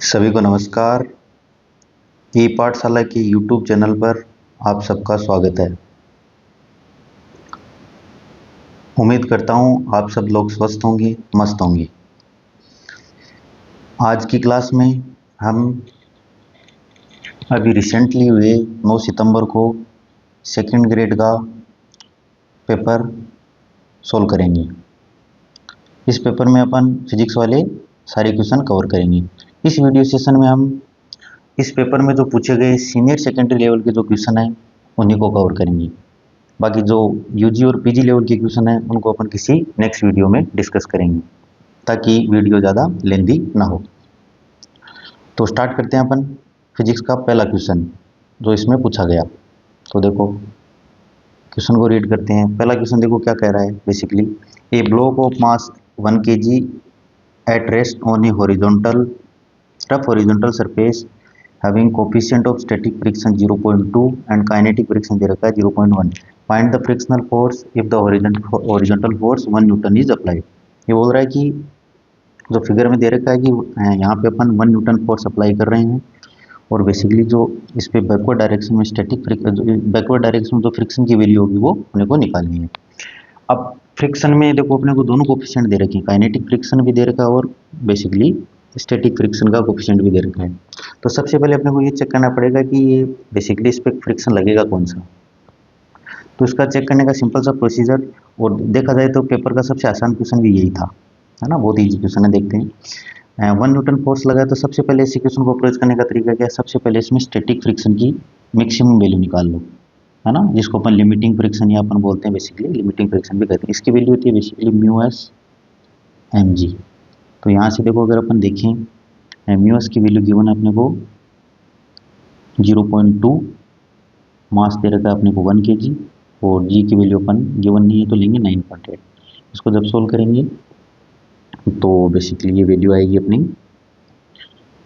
सभी को नमस्कार। ई पाठशाला के YouTube चैनल पर आप सबका स्वागत है। उम्मीद करता हूँ आप सब लोग स्वस्थ होंगे, मस्त होंगे। आज की क्लास में हम अभी रिसेंटली हुए 9 सितंबर को सेकंड ग्रेड का पेपर सोल्व करेंगे। इस पेपर में अपन फिजिक्स वाले सारे क्वेश्चन कवर करेंगे। इस वीडियो सेशन में हम इस पेपर में जो पूछे गए सीनियर सेकेंडरी लेवल के जो क्वेश्चन हैं उन्हीं को कवर करेंगे। बाकी जो यूजी और पीजी लेवल के क्वेश्चन हैं उनको अपन किसी नेक्स्ट वीडियो में डिस्कस करेंगे ताकि वीडियो ज़्यादा लेंदी ना हो। तो स्टार्ट करते हैं अपन फिजिक्स का पहला क्वेश्चन जो इसमें पूछा गया। तो देखो क्वेश्चन को रीड करते हैं। पहला क्वेश्चन देखो क्या कह रहा है। Basically A block of mass 1 kg at rest on A horizontal rough horizontal surface having coefficient of static friction 0.2 and kinetic friction दे रखा है 0.1. Find the frictional force if the horizontal force 1 Newton is applied. ये बोल रहा है कि जो figure में दे रखा है कि यहाँ पे अपन 1 न्यूटन फोर्स अप्लाई कर रहे हैं और बेसिकली जो इस पे बैकवर्ड डायरेक्शन में बैकवर्ड डायरेक्शन में जो फ्रिक्शन की वैल्यू होगी वो अपने को निकालनी है। अब फ्रिक्शन में देखो अपने को दोनों कोफिशिएंट दे रखे हैं, काइनेटिक फ्रिक्शन भी दे रखा है और बेसिकली स्टैटिक फ्रिक्शन का कोफिशिएंट भी दे रखा है। तो सबसे पहले अपने को ये चेक करना पड़ेगा कि ये बेसिकली इस पर फ्रिक्शन लगेगा कौन सा। तो इसका चेक करने का सिंपल सा प्रोसीजर, और देखा जाए तो पेपर का सबसे आसान क्वेश्चन भी यही था, है ना। बहुत ईजी क्वेश्चन है, देखते हैं। 1 न्यूटन फोर्स लगा है तो सबसे पहले इस क्वेश्चन को अप्रोच करने का तरीका क्या है। सबसे पहले इसमें स्टैटिक फ्रिक्शन की मैक्सिमम वैल्यू निकाल लो, है ना, जिसको अपन लिमिटिंग फ्रिक्शन या अपन बोलते हैं, बेसिकली लिमिटिंग फ्रिक्शन भी कहते हैं। इसकी वैल्यू होती है बेसिकली μs/mg। तो यहाँ से देखो अगर अपन देखें म्यूएस की वैल्यू गिवन है अपने को 0.2, मास दे रखा है अपने को 1 kg और जी की वैल्यू अपन गिवन नहीं है तो लेंगे 9.8। इसको जब सोल्व करेंगे तो बेसिकली ये वैल्यू आएगी अपनी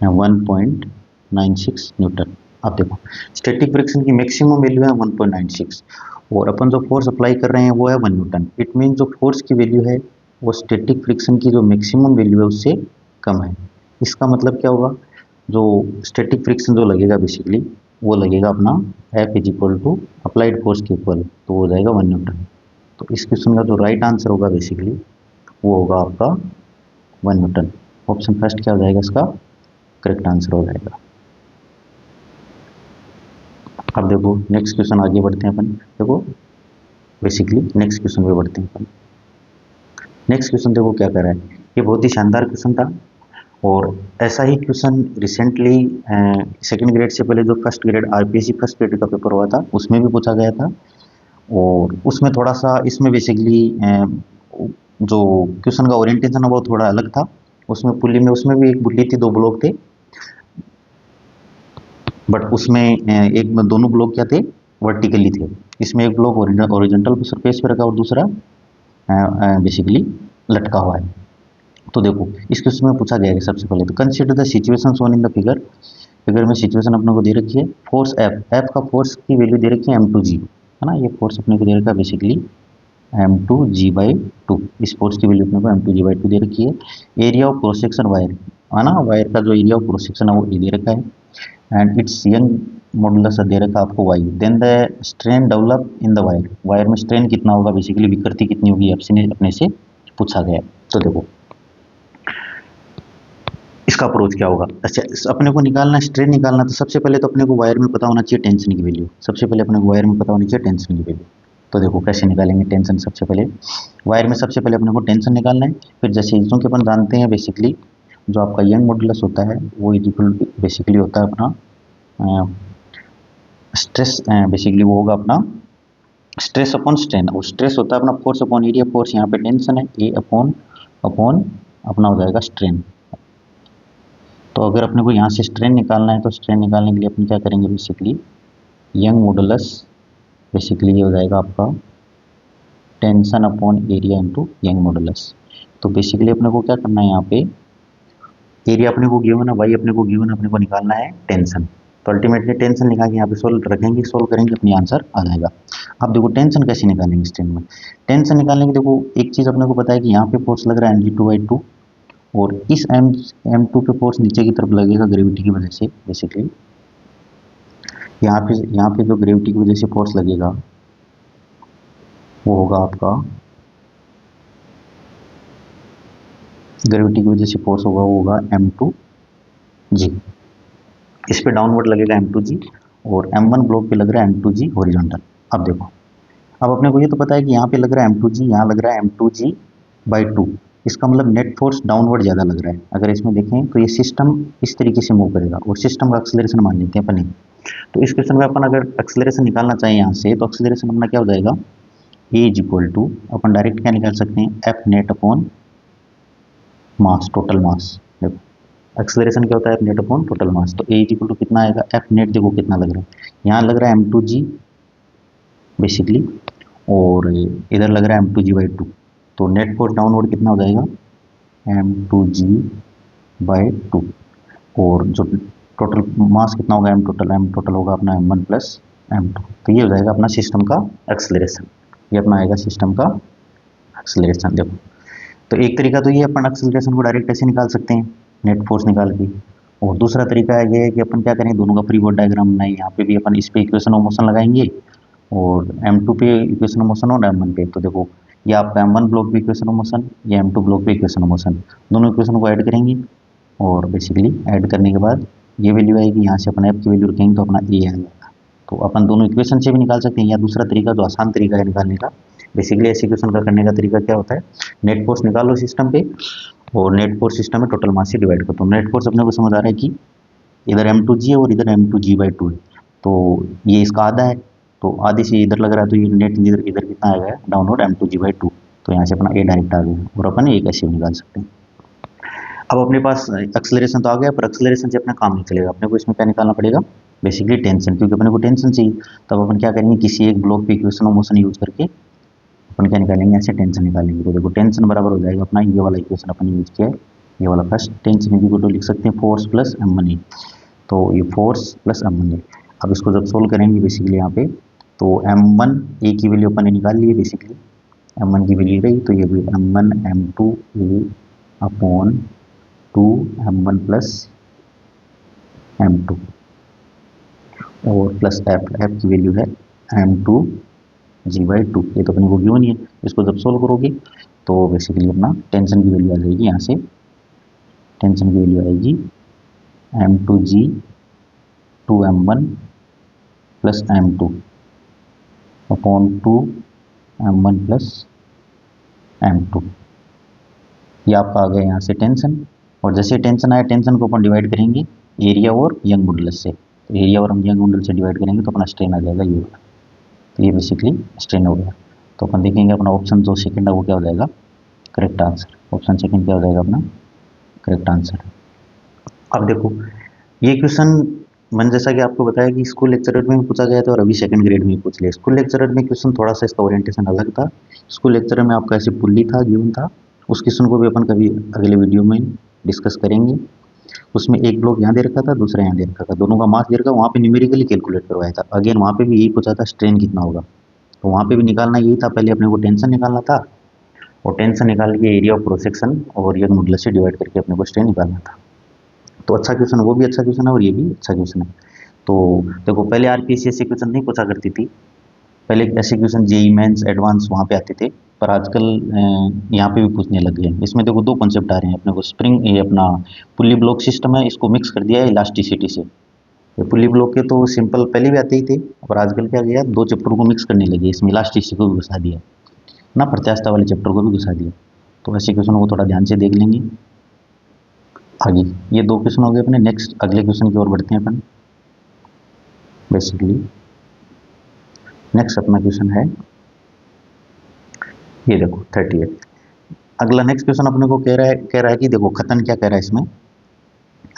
1.96 न्यूटन। अब देखो स्टैटिक फ्रिक्शन की मैक्सिमम वैल्यू है 1.96 और अपन जो फोर्स अप्लाई कर रहे हैं वो है 1 न्यूटन। इट मीन जो फोर्स की वैल्यू है वो स्टैटिक फ्रिक्शन की जो मैक्सिमम वैल्यू है उससे कम है। इसका मतलब क्या होगा, जो स्टैटिक फ्रिक्शन जो लगेगा बेसिकली वो लगेगा अपना F is equal to applied force के इक्वल, तो वो हो जाएगा 1 न्यूटन। तो इस क्वेश्चन का जो राइट आंसर होगा बेसिकली वो होगा आपका 1 न्यूटन। ऑप्शन फर्स्ट क्या हो जाएगा, इसका करेक्ट आंसर हो जाएगा। अब देखो नेक्स्ट क्वेश्चन आगे बढ़ते हैं अपन। देखो बेसिकली नेक्स्ट क्वेश्चन पे बढ़ते हैं अपन। नेक्स्ट क्वेश्चन देखो क्या कर रहा है। ये बहुत ही शानदार क्वेश्चन था और ऐसा ही क्वेश्चन रिसेंटली सेकंड ग्रेड से पहले जो first grade RPSC first grade का पेपर हुआ था उसमें भी पूछा गया था। और उसमें थोड़ा सा इसमें बेसिकली जो क्वेश्चन का ओरिएंटेशन है वो थोड़ा अलग था। उसमें पुली में उसमें भी एक बुल्ली थी, 2 ब्लॉक थे, बट उसमें एक दोनों ब्लॉक क्या थे, वर्टिकली थे। इसमें एक ब्लॉक ओरिजेंटल सरफेस पे रखा और दूसरा बेसिकली लटका हुआ है। तो देखो इस क्वेश्चन में पूछा गया है सबसे पहले तो consider the situation shown in the figure. Figure में सिचुएशन अपने को दे रखी है। फोर्स एफ का फोर्स की वैल्यू दे रखी है m2g, है ना। ये फोर्स अपने को दे रखा है बेसिकली m2g/2। इस फोर्स की वैल्यू अपने को m2g/2 दे रखी है। Area of cross section wire, है ना, वायर का जो एरिया ऑफ क्रॉस सेक्शन है वो दे रखा है एंड इट्स यंग मॉडुलस दे रखा है आपको y। Then the strain develop in the wire, wire में स्ट्रेन कितना होगा, बेसिकली विकृति कितनी होगी, अपने से पूछा गया है। तो देखो इसका अप्रोच क्या होगा। अच्छा अपने को निकालना स्ट्रेन निकालना, तो सबसे पहले तो अपने को वायर में पता होना चाहिए टेंशन की वैल्यू। सबसे पहले अपने को वायर में पता होनी चाहिए टेंशन की वैल्यू। तो देखो कैसे निकालेंगे टेंशन। सबसे पहले वायर में सबसे पहले अपने को टेंशन निकालना है। फिर जैसे इसको कि अपन जानते हैं बेसिकली जो आपका यंग मॉडुलस होता है वो इक्वल बेसिकली होता है अपना स्ट्रेस, बेसिकली वो होगा अपना स्ट्रेस अपॉन स्ट्रेन। और स्ट्रेस होता है अपना फोर्स अपॉन एरिया। फोर्स यहाँ पे टेंशन है, ए अपॉन अपना हो जाएगा स्ट्रेन। तो अगर अपने को यहाँ से स्ट्रेन निकालना है तो स्ट्रेन निकालने के लिए अपन क्या करेंगे, बेसिकली यंग मॉडुलस बेसिकली ये हो जाएगा आपका tension upon area into young modulus. तो बेसिकली अपने को क्या करना है, यहाँ पे एरिया अपने को गिवन है, वाई अपने को गिवन है, अपने को निकालना है टेंशन। तो अल्टीमेटली टेंशन निकाल के यहाँ पे सोल्व रखेंगे, सोल्व करेंगे, अपनी आंसर आ जाएगा। अब देखो टेंशन कैसे निकालेंगे स्ट्रेन में। टेंशन निकालने के देखो एक चीज़ अपने को पता है कि यहाँ पे फोर्स लग रहा है mg2/2 और इस M2 पे फोर्स नीचे की तरफ लगेगा ग्रेविटी की वजह से। बेसिकली यहाँ पे जो ग्रेविटी की वजह से फोर्स लगेगा वो होगा आपका, ग्रेविटी की वजह से फोर्स होगा वो होगा M2G। इस पे डाउनवर्ड लगेगा M2G और M1 ब्लॉक पे लग रहा है M2G हॉरिजॉन्टल। अब देखो, अब अपने को ये तो पता है कि यहाँ पे लग रहा है M2G, यहाँ लग रहा है M2G/2। इसका मतलब नेट फोर्स डाउनवर्ड ज़्यादा लग रहा है। अगर इसमें देखें तो ये सिस्टम इस तरीके से मूव करेगा और सिस्टम का एक्सेलरेशन मान लेते हैं अपन। तो इस क्वेश्चन में अपन अगर एक्सेलरेशन निकालना चाहें यहाँ से, तो एक्सेलरेशन अपना क्या हो जाएगा, ए इज इक्वल टू, अपन डायरेक्ट क्या निकाल सकते हैं, F net upon mass, total mass. देखो एक्सेलरेशन क्या होता है, F net upon total mass. तो ए इज इक्वल टू कितना आएगा, एफ नेट देखो कितना लग रहा है, यहाँ लग रहा है M2G बेसिकली, और इधर लग रहा है M2G/2। तो नेट फोर्स डाउनवर्ड कितना हो जाएगा, M2G/2। और जो टोटल मास कितना होगा, एम टोटल होगा अपना M1 प्लस M2। तो ये हो जाएगा अपना सिस्टम का एक्सेलरेशन, ये अपना आएगा सिस्टम का एक्सेलरेशन। देखो तो एक तरीका तो ये अपन एक्सेलरेशन को डायरेक्ट ऐसे निकाल सकते हैं नेट फोर्स निकाल के, और दूसरा तरीका ये है कि अपन क्या करें, दोनों का फ्री बॉडी डायग्राम बनाएं। यहाँ पे भी अपन इस पे इक्वेशन ऑफ मोशन लगाएंगे और M2 पे इक्वेशन ऑफ मोशन और M1 पे। तो देखो ये आपका M1 ब्लॉक पे इक्वेशन ऑफ मोशन, ये M2 ब्लॉक पे इक्वेशन ऑफ मोशन, दोनों इक्वेशन को ऐड करेंगे और बेसिकली ऐड करने के बाद ये वैल्यू आएगी, यहाँ से अपन एफ की वैल्यू रखेंगे तो अपना ए आएगा। तो अपन दोनों इक्वेशन से भी निकाल सकते हैं, या दूसरा तरीका जो आसान तरीका है निकालने का, बेसिकली ऐसे इक्वेशन का करने का तरीका क्या होता है, नेट फोर्स निकालो सिस्टम पे और नेट फोर्स सिस्टम में टोटल मास से डिवाइड कर दो। नेट फोर्स अपने को समझ आ रहा है कि इधर M2G है और इधर M2G/2 है, तो ये इसका आधा है, तो आधी से इधर लग रहा है, तो ये नेट इधर इधर कितना आ गया डाउनवर्ड M2G/2। तो यहाँ से अपना ए डायरेक्ट आ गया और अपन एक ऐसे निकाल सकते हैं। अब अपने पास एक्सेलरेशन तो आ गया, पर एक्सेलरेशन से अपना काम नहीं चलेगा, अपने को इसमें क्या निकालना पड़ेगा, बेसिकली टेंशन, क्योंकि अपने को टेंशन चाहिए। तब अपन क्या करेंगे, किसी एक ब्लॉक पे इक्वेशन ऑफ मोशन यूज करके अपन क्या निकालेंगे, ऐसे टेंशन निकालेंगे। तो देखो टेंशन बराबर हो जाएगा अपना ये वाला इक्वेशन अपन यूज किया है, ये वाला first tension is equal to लिख सकते हैं फोर्स प्लस M1A। तो ये फोर्स प्लस M1A। अब इसको जब सोल्व करेंगे बेसिकली यहाँ पे, तो M1A की वैल्यू अपन ने निकाल ली है, बेसिकली M1 की वैल्यू रही, तो ये भी M1 M2A upon 2 M1 plus M2 और प्लस एफ की वैल्यू है M2G/2। ये तो अपने को गिवन ही है, इसको जब सोल्व करोगे तो बेसिकली अपना टेंशन की वैल्यू आ जाएगी, यहाँ से टेंशन की वैल्यू आएगी M2G 2M1 plus M2 upon 2 M1 plus M2। ये आपका आ गया यहाँ से टेंशन, और जैसे टेंशन आया टेंशन को अपन डिवाइड करेंगे एरिया और यंग मॉडुलस से, तो एरिया और हम यंग मॉडुलस से डिवाइड करेंगे तो अपना स्ट्रेन आ जाएगा ये वाला। तो ये बेसिकली स्ट्रेन हो गया। तो अपन देखेंगे अपना ऑप्शन जो सेकंड है वो क्या हो जाएगा, करेक्ट आंसर। ऑप्शन सेकंड क्या हो जाएगा अपना करेक्ट आंसर। अब देखो ये क्वेश्चन मैंने जैसा कि आपको बताया कि स्कूल लेक्चरर में पूछा गया था और अभी सेकंड ग्रेड में पूछ लिया। स्कूल लेक्चरर में क्वेश्चन थोड़ा सा इसका ओरिएंटेशन अलग था। स्कूल लेक्चरर में आपका ऐसे पुल्ली था, गिवन था, उस क्वेश्चन को भी अपन कभी अगले वीडियो में डिस्कस करेंगे। उसमें एक ब्लॉक यहाँ दे रखा था, दूसरा यहाँ दे रखा था, दोनों का मास दे रखा, वहाँ पे न्यूमेरिकली कैलकुलेट करवाया था। अगेन वहाँ पे भी यही पूछा था स्ट्रेन कितना होगा, तो वहाँ पे भी निकालना यही था, पहले अपने को टेंशन निकालना था और टेंशन निकाल के एरिया ऑफ क्रॉस सेक्शन और यंग मॉडुलस से डिवाइड करके अपने को स्ट्रेन निकालना था। तो अच्छा क्वेश्चन, वो भी अच्छा क्वेश्चन है और ये भी अच्छा क्वेश्चन है। तो देखो पहले आरपीएससी ऐसे क्वेश्चन नहीं पूछा करती थी, पहले ऐसे क्वेश्चन जेई मेंस एडवांस वहाँ पे आते थे, पर आजकल यहाँ पे भी पूछने लग गए। इसमें देखो दो कॉन्सेप्ट आ रहे हैं अपने को, स्प्रिंग ये अपना पुल्ली ब्लॉक सिस्टम है, इसको मिक्स कर दिया है इलास्टिसिटी से। ये पुल्ली ब्लॉक के तो सिंपल पहले भी आते ही थे, और आजकल क्या किया, दो चैप्टर को मिक्स करने लगे, इसमें इलास्टिसिटी को भी घुसा दिया ना, प्रत्यास्थता वाले चैप्टर को भी घुसा दिया। तो ऐसे क्वेश्चन को थोड़ा ध्यान से देख लेंगे आगे। ये दो क्वेश्चन हो गए अपने, नेक्स्ट अगले क्वेश्चन की ओर बढ़ते हैं अपन। बेसिकली नेक्स्ट अपना क्वेश्चन है ये देखो 38। अगला नेक्स्ट क्वेश्चन अपने को कह रहा है कि देखो कथन क्या कह रहा है इसमें।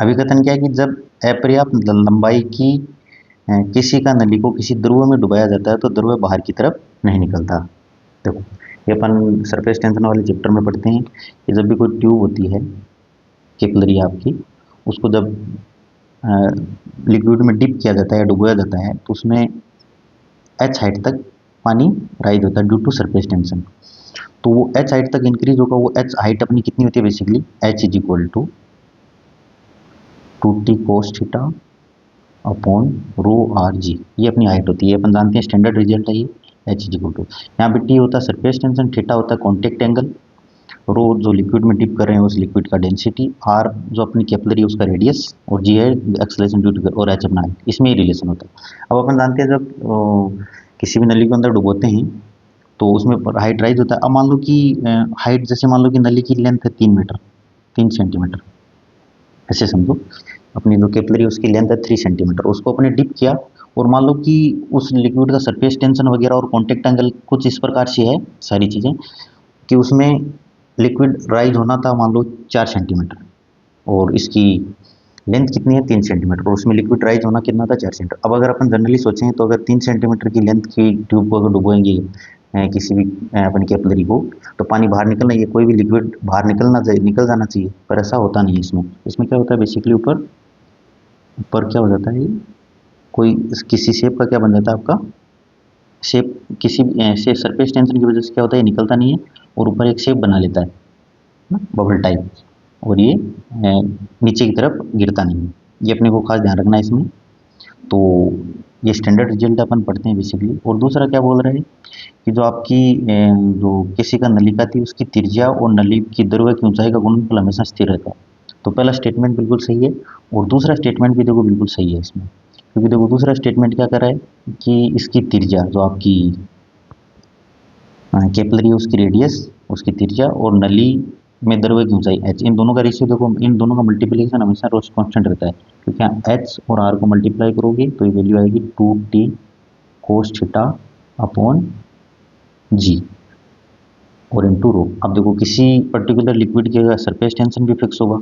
अभी कथन क्या है कि जब अपर्याप्त लंबाई की किसी का नली को किसी ध्रुव में डुबाया जाता है तो ध्रुव बाहर की तरफ नहीं निकलता। देखो ये अपन सरफेस टेंशन वाले चैप्टर में पढ़ते हैं कि जब भी कोई ट्यूब होती है कैपिलरी आपकी, उसको जब लिक्विड में डिप किया जाता है, डुबोया जाता है, तो उसमें h हाइट तक पानी राइज होता है ड्यू टू सरफेस टेंशन। तो वो एच हाइट तक इंक्रीज होगा। वो एच हाइट अपनी कितनी होती है basically, H is equal to 2t cos theta upon rho R g, ये अपनी हाइट होती है। अपन जानते हैं स्टैंडर्ड रिजल्ट है ये, एच इज इक्वल टू, यहाँ पे टी होता है सरफेस टेंशन, थीटा होता है कॉन्टेक्ट एंगल, रो जो लिक्विड में डिप कर रहे हैं उस लिक्विड का डेंसिटी, आर जो अपनी कैपिलरी है उसका रेडियस, और जी है एक्सेलरेशन ड्यू टू, और एच अपना हाइट, इसमें ही रिलेशन होता है। अब अपन जानते हैं जब किसी भी नली के अंदर डुबोते हैं तो उसमें हाइट राइज होता है। अब मान लो कि हाइट, जैसे मान लो कि नली की लेंथ है 3 मीटर, 3 सेंटीमीटर, ऐसे समझो। अपनी जो कैपिलरी उसकी लेंथ है 3 सेंटीमीटर, उसको अपने डिप किया, और मान लो कि उस लिक्विड का सरफेस टेंशन वगैरह और कॉन्टेक्ट एंगल कुछ इस प्रकार से है सारी चीज़ें, कि उसमें लिक्विड राइज होना था मान लो 4 सेंटीमीटर, और इसकी लेंथ कितनी है 3 सेंटीमीटर, और उसमें लिक्विड राइज होना कितना था 4 सेंटीमीटर। अब अगर अपन जनरली सोचें तो अगर 3 सेंटीमीटर की लेंथ की ट्यूब को अगर डुबोएंगे किसी भी अपनी कैपिलरी को, तो पानी बाहर निकलना, ये कोई भी लिक्विड बाहर निकल जाना चाहिए, पर ऐसा होता नहीं है इसमें। इसमें क्या होता है बेसिकली, ऊपर ऊपर क्या हो जाता है, कोई किसी शेप का क्या बन जाता है आपका शेप, किसी से सरफेस टेंशन की वजह से क्या होता है, निकलता नहीं है, और ऊपर एक शेप बना लेता है ना, बबल टाइप, और ये नीचे की तरफ गिरता नहीं है। ये अपने को खास ध्यान रखना है इसमें। तो ये स्टैंडर्ड रिजल्ट अपन पढ़ते हैं बेसिकली। और दूसरा क्या बोल रहे हैं कि जो आपकी जो किसी का नलिका थी उसकी त्रिज्या और नली की दैर्घ्य की ऊंचाई का गुणनफल हमेशा स्थिर रहता है। तो पहला स्टेटमेंट बिल्कुल सही है, और दूसरा स्टेटमेंट भी देखो बिल्कुल सही है इसमें, क्योंकि देखो दूसरा स्टेटमेंट क्या कर रहा है कि इसकी त्रिज्या जो आपकी कैपिलरी है उसकी रेडियस, उसकी त्रिज्या, और नली में दैर्घ्य की ऊंचाई एच, इन दोनों का रेशियो देखो, इन दोनों का मल्टीप्लिकेशन हमेशा रोज कांस्टेंट रहता है, क्योंकि यहाँ एच और आर को मल्टीप्लाई करोगे तो ये वैल्यू आएगी 2t कोस थीटा अपॉन जी और इनटू रो। अब देखो किसी पर्टिकुलर लिक्विड के सरफेस टेंशन भी फिक्स होगा,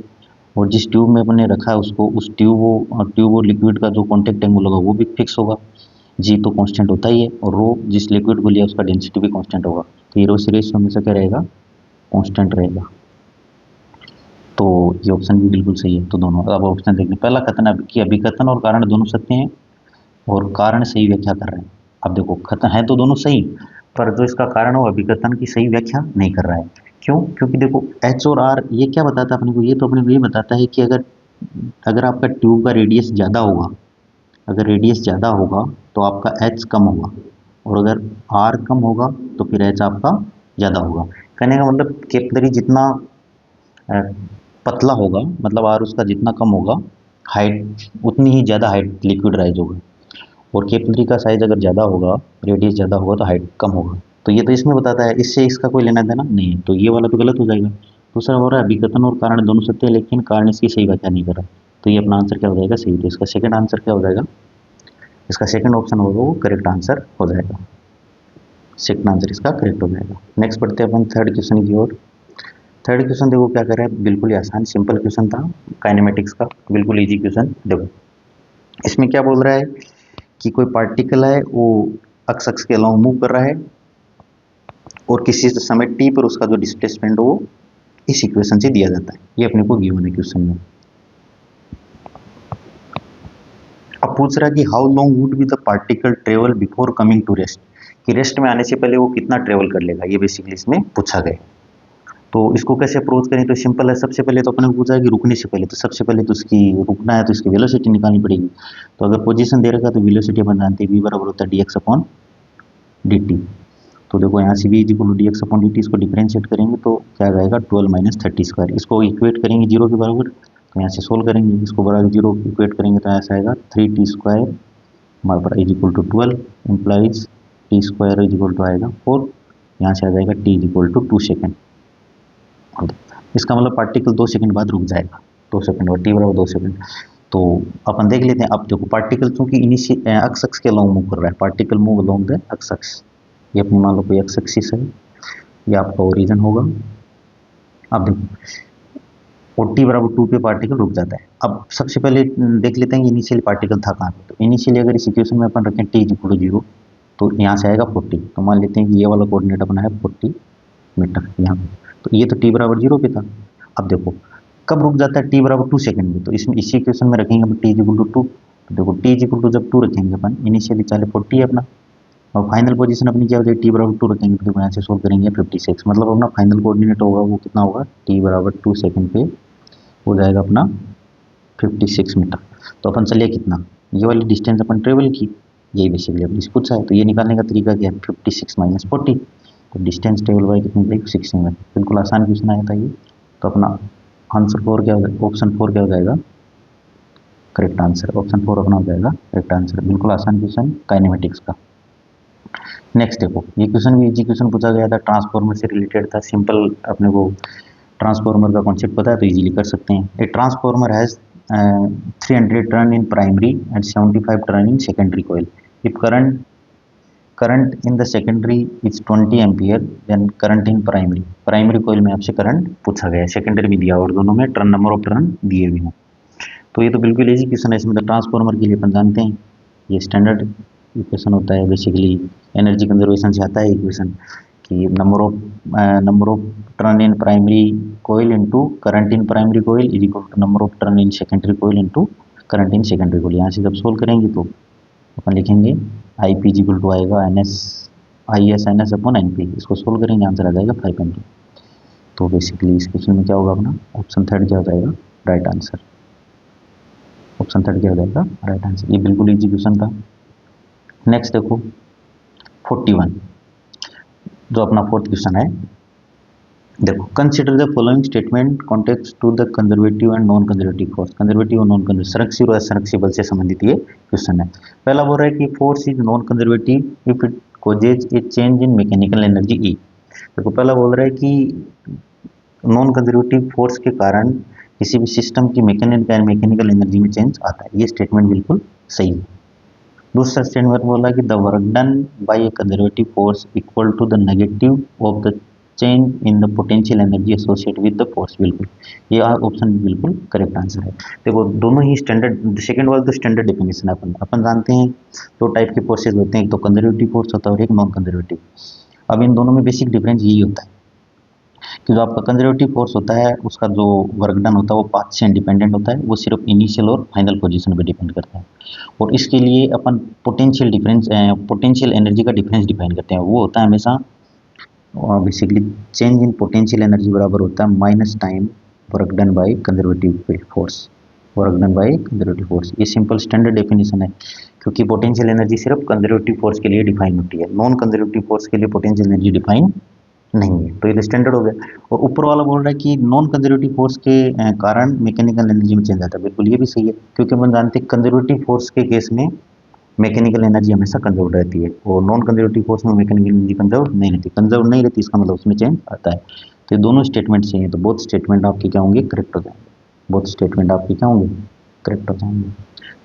और जिस ट्यूब में अपने रखा है उसको, उस ट्यूब और लिक्विड का जो कॉन्टेक्ट एंगल होगा वो भी फिक्स होगा। जी तो कांस्टेंट होता ही है, और रो जिस लिक्विड को लिया उसका डेंसिटी भी कांस्टेंट होगा। तो ये रो से रेशियो हमेशा क्या रहेगा, कांस्टेंट रहेगा। तो ये ऑप्शन भी बिल्कुल सही है। तो दोनों, अब ऑप्शन देखिए, पहला कथन कि अभिकथन और कारण दोनों सत्य हैं, और कारण सही व्याख्या कर रहे हैं। अब देखो कथन है तो दोनों सही, पर जो इसका कारण हो अभिकथन की सही व्याख्या नहीं कर रहा है। क्यों? क्योंकि देखो एच और आर ये क्या बताता है अपने को, ये तो अपने को ये बताता है कि अगर अगर आपका ट्यूब का रेडियस ज़्यादा होगा, अगर रेडियस ज़्यादा होगा तो आपका एच कम होगा, और अगर आर कम होगा तो फिर एच आपका ज़्यादा होगा। कहने का मतलब कैपिलरी जितना पतला होगा, मतलब आर उसका जितना कम होगा, हाइट उतनी ही ज़्यादा हाइट लिक्विड राइज होगा, और कैपिलरी का साइज अगर ज़्यादा होगा, रेडियस ज़्यादा होगा तो हाइट कम होगा। तो ये तो इसमें बताता है, इससे इसका कोई लेना देना नहीं है, तो ये वाला तो गलत हो जाएगा। दूसरा हो रहा है अभिकथन और कारण दोनों सत्य है, लेकिन कारण इसकी सही व्याख्या नहीं कर रहा, तो ये अपना आंसर क्या हो जाएगा, सही। तो इसका सेकंड आंसर क्या हो जाएगा, इसका सेकंड ऑप्शन होगा वो करेक्ट आंसर हो जाएगा। सेकंड आंसर इसका करेक्ट हो जाएगा। नेक्स्ट बढ़ते हैं अपन थर्ड क्वेश्चन की ओर। थर्ड क्वेश्चन देखो क्या कर रहा है, बिल्कुल ही आसान सिंपल क्वेश्चन था, काइनेमेटिक्स का बिल्कुल इजी क्वेश्चन। देखो इसमें क्या बोल रहा है कि कोई पार्टिकल है वो अक्ष अक्ष के अलावा मूव कर रहा है, और किसी समय टी पर उसका जो डिस्प्लेसमेंट हो वो इस इक्वेशन से दिया जाता है। ये अपने को गिवन है क्वेश्चन में। अब पूछ रहा है कि how long would be the particle travel before coming to rest, कि रेस्ट में आने से पहले वो कितना ट्रेवल कर लेगा, ये बेसिकली इसमें पूछा गया। तो इसको कैसे अप्रोच करें, तो सिंपल है। सबसे पहले तो अपने को पूछा है कि रुकने से पहले, तो सबसे पहले तो उसकी रुकना है तो इसकी वेलोसिटी निकालनी पड़ेगी। तो अगर पोजीशन दे रखा तो वेलोसिटी अपन जानते हैं v बराबर होता है dx अपॉन dt। तो देखो यहाँ से v is equal to dx upon dt, इसको डिफरेंशिएट करेंगे तो क्या आ जाएगा 12 माइनस 30 स्क्वायर। इसको इक्वेट करेंगे जीरो के बराबर, तो यहाँ से सोल्व करेंगे, इसको बराबर जीरो इक्वेट करेंगे तो ऐसा आएगा 3t स्क्वायर हमारे पास is equal to 12 implies T square is equal to आएगा 4, यहाँ से आ जाएगा t is equal to 2 second. इसका मतलब पार्टिकल 2 सेकंड बाद रुक जाएगा, 2 सेकंड और टी बराबर 2 सेकंड। तो अपन देख लेते हैं। अब देखो पार्टिकल चूंकि अक्ष अक्ष के अलोंग मूव कर रहा है, पार्टिकल मूव अलोंग द अक्ष अक्ष, ये अपनी मान लो कोई अक्ष एक्सिस है, ये आपका ओरिजिन होगा। अब देखो और टी बराबर 2 पे पार्टिकल रुक जाता है। अब सबसे पहले देख लेते हैं कि इनिशियली पार्टिकल था कहाँ पे। तो इनिशियली अगर इस इक्वेशन में अपन रखें टी इज इक्वल टू 0, तो यहाँ से आएगा 40। तो मान लेते हैं कि ये वाला कोऑर्डिनेट अपना है 40 मीटर यहाँ पे, तो ये तो टी बराबर 0 पे था। अब देखो कब रुक जाता है, टी बराबर 2 सेकंड में। तो इसमें इसी इक्वेशन में रखेंगे अपन टी इज इक्वल टू 2। तो देखो टी इज इक्वल टू जब 2 रखेंगे अपन, इनिशियली चाहे 40 है अपना, और फाइनल पोजीशन अपनी क्या हो जाएगी, टी बराबर 2 रखेंगे तो देखो यहाँ से सोल्व करेंगे 56, मतलब अपना फाइनल कोऑर्डिनेट होगा वो कितना होगा, टी बराबर 2 सेकंड पे हो जाएगा अपना 56 मीटर। तो अपन चलिए कितना, ये वाली डिस्टेंस अपन ट्रेवल की, यही बेसिकली अपनी पूछा है, तो ये निकालने का तरीका क्या है, 56 माइनस 40, तो डिस्टेंस ट्रेवल बाई कितनी मिलेगी 60 मिनट। बिल्कुल आसान क्वेश्चन आया था ये। तो अपना आंसर 4 क्या हो जाएगा, ऑप्शन 4 क्या हो जाएगा करेक्ट आंसर, ऑप्शन 4 अपना हो जाएगा करेक्ट आंसर। बिल्कुल आसान क्वेश्चन काइनेमेटिक्स का। नेक्स्ट देखो, ये क्वेश्चन भी इजी क्वेश्चन पूछा गया था, ट्रांसफॉर्मर से रिलेटेड था, सिंपल अपने को ट्रांसफॉर्मर का कॉन्सेप्ट पता है तो इजीली कर सकते हैं। A transformer has 300 turn in primary and 75 turn in secondary coil. If current in the secondary is 20 ampere then current in primary coil में आपसे करंट पूछा गया है, सेकेंडरी भी दिया और दोनों में टर्न नंबर ऑफ टर्न दिए हुए हैं। तो ये तो बिल्कुल इजी क्वेश्चन है, इसमें तो ट्रांसफॉर्मर के लिए अपन जानते हैं ये स्टैंडर्ड इक्वेशन होता है, बेसिकली एनर्जी कंजर्वेशन से आता है इक्वेशन कि number of turn in primary coil into current in primary coil is equal to number of turn in secondary coil into current in secondary coil. यहाँ से जब solve करेंगे तो अपन लिखेंगे आई पी इक्वल टू आएगा N S I S N S upon N P, इसको solve करेंगे आंसर आ जाएगा 5 एम पी। तो बेसिकली इस क्वेश्चन में क्या होगा अपना ऑप्शन 3 क्या हो जाएगा राइट आंसर, ऑप्शन 3 क्या हो जाएगा राइट आंसर। ये बिल्कुल इजी क्वेश्चन था। नेक्स्ट देखो 41, जो अपना फोर्थ क्वेश्चन है, देखो consider the following statement context to the conservative and non conservative force. Conservative और नॉन कंजर्वेटिव संरक्षित और असंरक्षित बल से संबंधित ये क्वेश्चन है। पहला बोल रहा है कि force is non conservative if it causes A change in mechanical energy E. देखो पहला बोल रहा है कि नॉन कंजर्वेटिव फोर्स के कारण किसी भी सिस्टम की मैकेनिकल एनर्जी में चेंज आता है, ये स्टेटमेंट बिल्कुल सही है। दूसरा स्टेटमेंट बोला कि the work done by a conservative force equal to the negative of the change in the potential energy associate with the force. बिल्कुल ये ऑप्शन बिल्कुल करेक्ट आंसर है। देखो दोनों ही स्टैंडर्ड, सेकंड वाला तो स्टैंडर्ड डेफिनेशन है, अपन जानते हैं दो टाइप के फोर्सेज होते हैं, एक तो कंजर्वेटिव फोर्स होता है और एक नॉन कंजर्वेटिव। अब इन दोनों में बेसिक डिफरेंस यही होता है कि जो आपका कंजर्वेटिव फोर्स होता है उसका जो वर्क डन होता है वो पाथ से इंडिपेंडेंट होता है, वो सिर्फ इनिशियल और फाइनल पोजीशन पे डिपेंड करता है। और इसके लिए अपन पोटेंशियल एनर्जी का डिफरेंस डिफाइन करते हैं, वो होता है हमेशा basically change in potential energy बराबर होता है minus time work done by conservative force, work done by conservative force. ये सिंपल स्टैंडर्ड डेफिनेशन है, क्योंकि पोटेंशियल एनर्जी सिर्फ कंजर्वेटिव फोर्स के लिए डिफाइन होती है, नॉन कंजर्वेटिव फोर्स के लिए पोटेंशियल एनर्जी डिफाइन नहीं है। तो ये स्टैंडर्ड हो गया। और ऊपर वाला बोल रहा है कि नॉन कंजर्वेटिव फोर्स के कारण मैकेनिकल एनर्जी में चेंज आता है, बिल्कुल ये भी सही है, क्योंकि अपन जानते हैं कंजर्वेटिव फोर्स के केस में मैकेनिकल एनर्जी हमेशा कंजर्व रहती है और नॉन कंजर्वेटिव फोर्स में मैकेनिकल एनर्जी कंजर्व नहीं रहती, कंजर्व नहीं रहती इसका मतलब उसमें चेंज आता है। तो ये दोनों स्टेटमेंट सही है, तो बोथ स्टेटमेंट आपके क्या होंगे करेक्ट हो जाएंगे, बोथ स्टेटमेंट आपके क्या होंगे करेक्ट हो जाएंगे।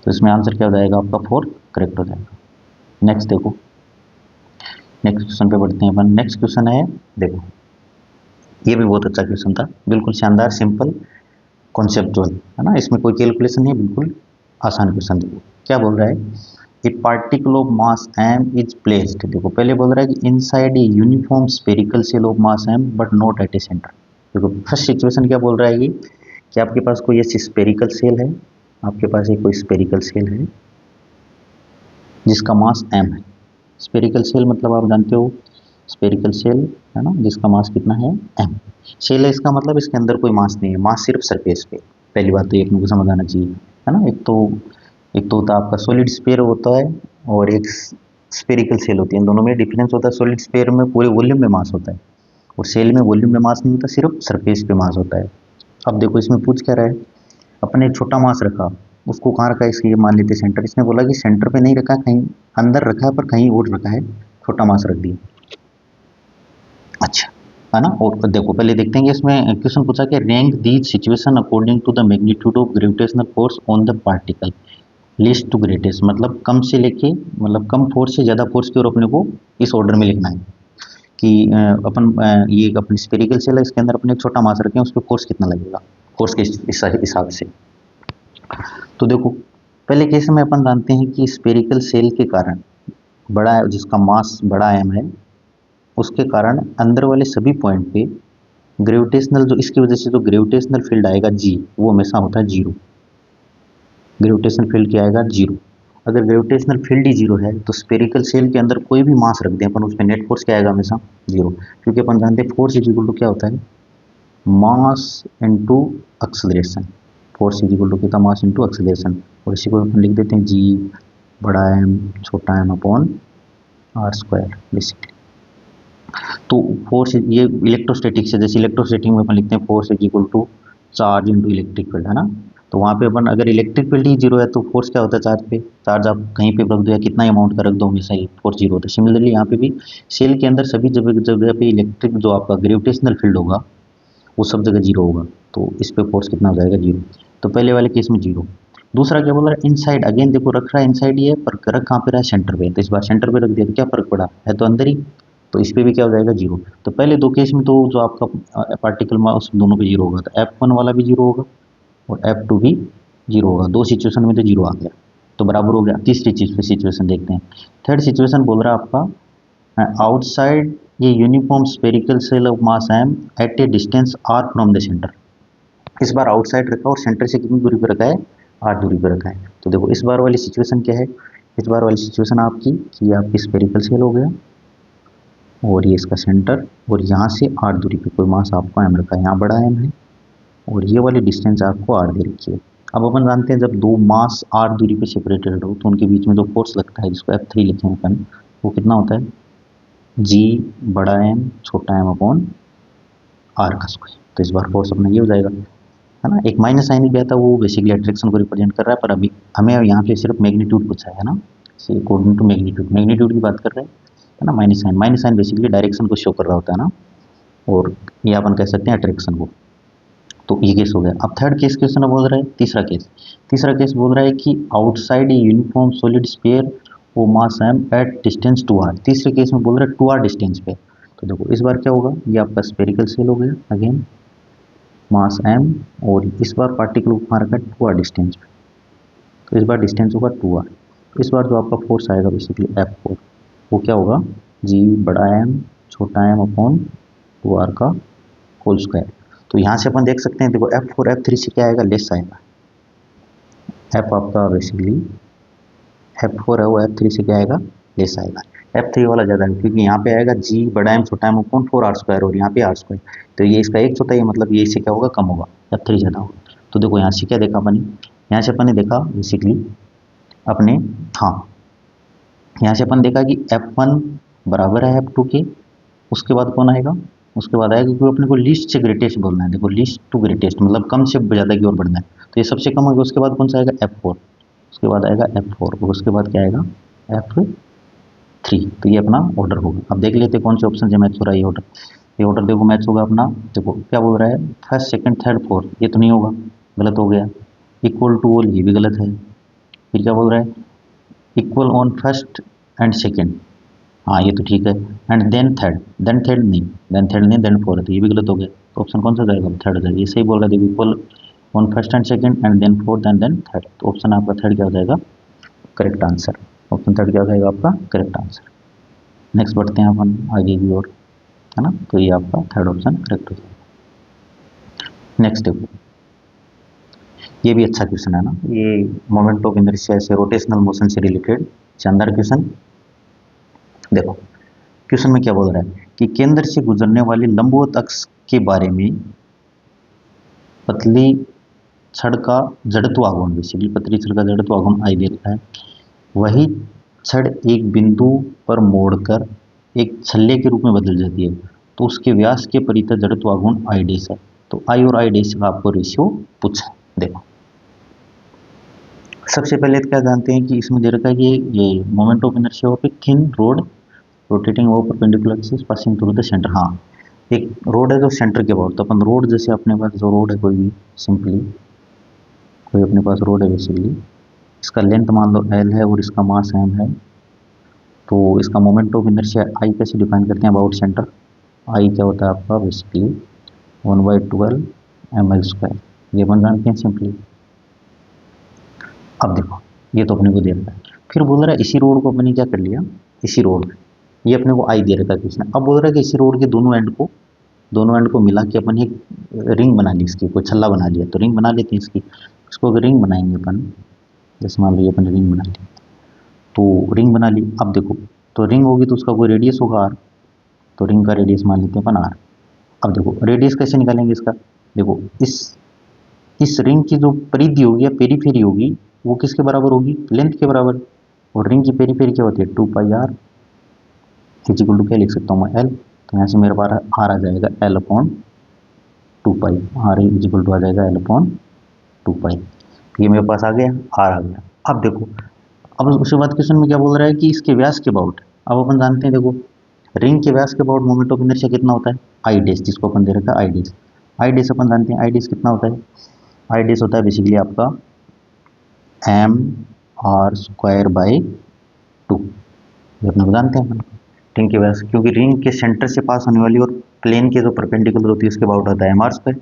तो इसमें आंसर क्या हो जाएगा आपका 4 करेक्ट हो जाएगा। नेक्स्ट देखो, नेक्स्ट क्वेश्चन पे बढ़ते हैं अपन। नेक्स्ट क्वेश्चन है, देखो ये भी बहुत अच्छा क्वेश्चन था, बिल्कुल शानदार सिंपल कॉन्सेप्चुअल है ना, इसमें कोई कैलकुलेशन नहीं है, बिल्कुल आसान क्वेश्चन। देखो क्या बोल रहा है, ए particle of mass m is placed. देखो पहले बोल रहा है कि inside a uniform spherical shell of mass m but not at A centre. देखो फर्स्ट सिचुएशन क्या बोल रहा है कि आपके पास कोई ऐसी स्फेरिकल सेल है, आपके पास एक कोई स्फेरिकल सेल है जिसका मास m है। स्फेरिकल सेल मतलब आप जानते हो स्फेरिकल सेल है ना, जिसका मास कितना है m। सेल है इसका मतलब इसके अंदर कोई मास नहीं है, मास सिर्फ सरफेस पे। पहली बात तो ये अपने को समझ आना चाहिए है ना। एक तो होता है आपका सॉलिड स्फीयर होता है और एक स्फेरिकल सेल होती है, इन दोनों में डिफरेंस होता है। सॉलिड स्फीयर में पूरे वॉल्यूम में मास होता है और सेल में वॉल्यूम में मास नहीं होता, सिर्फ सरफेस पे मास होता है। अब देखो इसमें पूछ क्या रहा है, अपने एक छोटा मास रखा, उसको कहाँ रखा है, इसकी मान लेते सेंटर। इसने बोला कि सेंटर पे नहीं रखा है, कहीं अंदर रखा है पर कहीं और रखा है, छोटा मास रख दिया। अच्छा है ना। और देखो पहले देखते हैं कि इसमें क्वेश्चन पूछा कि rank the situation according to the magnitude of gravitational force on the particle least to greatest. मतलब कम से लेके मतलब कम फोर्स से ज़्यादा फोर्स की ओर अपने को इस ऑर्डर में लिखना है कि ये एक अपनी स्फेरिकल सेल है, इसके अंदर अपने एक छोटा मास रखें, उस पर फोर्स कितना लगेगा, फोर्स के हिसाब से। तो देखो पहले केस में अपन जानते हैं कि स्फेरिकल सेल के कारण बड़ा जिसका मास बड़ा m है, उसके कारण अंदर वाले सभी पॉइंट पे ग्रेविटेशनल जो इसकी वजह से जो ग्रेविटेशनल फील्ड आएगा G, वो हमेशा होता है जीरो। ग्रेविटेशनल फील्ड क्या आएगा जीरो। अगर ग्रेविटेशनल फील्ड ही जीरो है तो स्पेरिकल सेल के अंदर कोई भी मास रख दें अपन, उसमें नेट फोर्स क्या आएगा हमेशा जीरो, क्योंकि अपन जानते हैं फोर्स इज इक्वल टू क्या होता है mass into acceleration. Force is equal to कितना मास इनटू एक्सेलरेशन, और इसी को अपन लिख देते हैं जी बड़ा एम छोटा M upon R square basically. तो फोर्स ये इलेक्ट्रोस्टैटिक से, जैसे इलेक्ट्रोस्टैटिक में अपन लिखते हैं force is equal to charge into electric field, है ना। तो वहाँ पे अपन अगर इलेक्ट्रिक फील्ड ही जीरो है तो फोर्स क्या होता है चार्ज पे, चार्ज आप कहीं पे रख दो या कितना अमाउंट का रख दो हमेशा ही फोर्स जीरो होता है। सिमिलरली यहाँ पे भी सेल के अंदर सभी जगह जगह पे इलेक्ट्रिक जो आपका ग्रेविटेशनल फील्ड होगा वो सब जगह जीरो होगा, तो इस पे फोर्स कितना हो जाएगा जीरो। तो पहले वाले केस में जीरो। दूसरा क्या बोल रहा है इनसाइड, अगेन देखो रख रहा है इनसाइड ये, पर रख कहाँ पे रहा है सेंटर पे, तो इस बार सेंटर पे रख दिया तो क्या फर्क पड़ा है तो अंदर ही, तो इस पे भी क्या हो जाएगा जीरो। तो पहले दो केस में तो जो आपका पार्टिकल मास दोनों पे जीरो होगा, तो F1 वाला भी जीरो होगा और F2 भी जीरो होगा, दो सिचुएशन में तो जीरो आ गया तो बराबर हो गया। तीसरी चीज सिचुएशन देखते हैं। थर्ड सिचुएशन बोल रहा है आपका आउटसाइड ये uniform spherical shell of mass M at a distance R from the centre. इस बार आउटसाइड रखा और सेंटर से कितनी दूरी पर रखा है आर दूरी पर रखा है। तो देखो इस बार वाली सिचुएशन क्या है, इस बार वाली सिचुएशन आपकी कि आपकी स्पेरिकल सेल हो गया और ये इसका सेंटर, और यहाँ से आर दूरी पे कोई मास आपको एम रखा है, यहाँ बड़ा एम है और ये वाली डिस्टेंस आपको आर दे रखी है। अब अपन जानते हैं जब दो मास आर दूरी पे सेपरेटेड हो तो उनके बीच में जो फोर्स लगता है जिसको F3 लिखे हैं अपन, वो कितना होता है जी बड़ा एम छोटा एम अपॉन आर का स्क्वायर। तो इस बार फोर्स अपना ये हो जाएगा, है ना। एक माइनस साइन भी आता है वो बेसिकली अट्रैक्शन को रिप्रेजेंट कर रहा है, पर अभी हमें यहाँ पे सिर्फ मैग्नीट्यूड पूछा है ना, अकॉर्डिंग टू मैग्नीट्यूड, मैग्नीट्यूड की बात कर रहे हैं, है ना। माइनस साइन बेसिकली डायरेक्शन को शो कर रहा होता है ना, और ये अपन कह सकते हैं अट्रैक्शन को। तो ये केस हो गया। अब थर्ड केस क्वेश्चन बोल रहा है तीसरा केस बोल रहा है कि आउटसाइड यूनिफॉर्म सॉलिड स्फीयर वो mass M at distance two R. तीसरे केस में बोल रहा है टू आर डिस्टेंस पे। तो देखो इस बार क्या होगा, ये आपका स्पेरिकल सेल हो गया अगेन मास एम, और इस बार पार्टिकल को कहाँ रखा है टू आर डिस्टेंस पे, तो इस बार डिस्टेंस होगा टू आर। तो इस बार जो आपका फोर्स आएगा बेसिकली F4 वो क्या होगा जी बड़ा एम छोटा एम अपॉन टू आर का होल स्क्वायर। तो यहाँ से अपन देख सकते हैं देखो F4 F3 से क्या आएगा लेस आएगा, F आपका बेसिकली F4 है वो F3 से क्या आएगा लेस आएगा, F3 वाला ज़्यादा है क्योंकि यहाँ पे आएगा जी बड़ा एम छोटा एम अपॉन 4 आर स्क्वायर और यहाँ पे आर स्क्वायर, तो ये इसका एक छोटा है मतलब ये इससे क्या होगा कम होगा, F3 ज़्यादा होगा। तो देखो यहाँ से क्या देखा अपन, यहाँ से अपन ने देखा बेसिकली अपने, हाँ यहाँ से अपन देखा कि F1 बराबर है F2 के, उसके बाद कौन आएगा, उसके बाद आएगा क्योंकि अपने को लीस्ट से ग्रेटेस्ट बोलना है। देखो लीस्ट टू ग्रेटेस्ट मतलब कम से ज़्यादा की ओर बढ़ना है, तो ये सबसे कम होगा, उसके बाद कौन सा आएगा F4, उसके बाद आएगा F4 और उसके बाद क्या आएगा F3। तो ये अपना ऑर्डर होगा। अब देख लेते कौन से ऑप्शन से मैच हो रहा है ये ऑर्डर देखो मैच होगा अपना। देखो क्या बोल रहा है फर्स्ट सेकंड थर्ड फोर्थ, ये तो नहीं होगा, गलत हो गया। इक्वल टू ऑल ये भी गलत है। फिर क्या बोल रहा है equal on first and second, हाँ ये तो ठीक है। एंड देन थर्ड नहीं, देन फोर्थ, ये भी गलत हो गया। तो ऑप्शन कौन सा जाएगा थर्ड हो जाएगा, ये सही बोल रहा है। देखो equal on first and second and then fourth and then third, तो ऑप्शन आपका थर्ड क्या हो जाएगा करेक्ट आंसर। ऑप्शन थर्ड क्या हो जाएगा आपका करेक्ट आंसर। नेक्स्ट बढ़ते हैं अपन आगे की ओर, है ना। तो ये आपका थर्ड ऑप्शन करेक्ट हो जाएगा। नेक्स्ट देखो ये भी अच्छा क्वेश्चन है ना, ये मोमेंट ऑफ इनर्शिया से रोटेशनल मोशन से रिलेटेड शानदार क्वेश्चन। देखो क्वेश्चन में क्या बोल रहा है कि केंद्र से गुजरने वाले लंबवत अक्ष के बारे में पतली छड़ का जड़त्वाघूर्ण, बेसिकली पतली छड़ का जड़त्वाघूर्ण आई दे रखा है, वही छड़ एक बिंदु पर मोड़कर एक छल्ले के रूप में बदल जाती है, तो उसके व्यास के परितः जड़त्वाघूर्ण आई डैश है। तो आई और आई डैश का आपको रेशियो पूछा। देखो सबसे पहले तो क्या जानते हैं कि इसमें दे रखा है कि ये moment of inertia of a thin road rotating over perpendicular axis passing through the centre. हाँ एक रोड है जो सेंटर के अबाउट, तो अपन रोड जैसे अपने पास जो रोड है कोई भी सिंपली कोई अपने पास रोड है बेसिकली, इसका लेंथ मान लो L है और इसका मास M है, तो इसका मोमेंट ऑफ इनर्शिया I कैसे डिफाइन करते हैं अबाउट सेंटर। I क्या होता है आपका बेसिकली 1/12 ml², ये अपन जानते हैं सिंपली। अब देखो ये तो अपने को दे रखा है, फिर बोल रहा है इसी रोड को अपने क्या कर लिया, इसी रोड ये अपने को आई दे रखा है किसने। अब बोल रहा है कि इसी रोड के दोनों एंड को मिला के अपन एक रिंग बना ली, इसकी कोई छल्ला बना लिया, तो रिंग बना लेते हैं इसकी। इसको अगर रिंग बनाएंगे अपन, जैसे मान लीजिए अपन रिंग बना ली, तो रिंग बना ली। अब देखो, तो रिंग होगी तो उसका कोई रेडियस होगा आर, तो रिंग का रेडियस मान लेते हैं अपन आर। अब देखो रेडियस कैसे निकालेंगे इसका, देखो इस रिंग की जो परिधि होगी या पेरीफेरी होगी वो किसके बराबर होगी, लेंथ के बराबर। और रिंग की पेरीफेरी क्या होती है, 2 पाई आर इक्वल टू क्या लिख सकता हूँ मैं, एल। तो यहाँ से मेरे पास आर आ जाएगा L upon 2 pi, R equal to आ जाएगा एल अपॉन 2 पाई। ये मेरे पास आ गया, आर आ गया। अब देखो, अब उसके बाद क्वेश्चन में क्या बोल रहा है कि इसके व्यास के अबाउट। अब अपन जानते हैं, देखो रिंग के व्यास के अबाउट मोमेंट ऑफ इनर्शिया कितना होता है, आई डेस, जिसको अपन दे रखा है आई डेस। आई डेस अपन जानते हैं, आई डेस कितना होता है, आई डेस होता है बेसिकली आपका एम आर स्क्वायर बाई 2। ये अपने को जानते हैं अपन रिंग के व्यास, क्योंकि रिंग के सेंटर से पास होने वाली और प्लेन के जो परपेंडिकुलर होती है उसके अबाउट होता है एम आर स्क्वायर,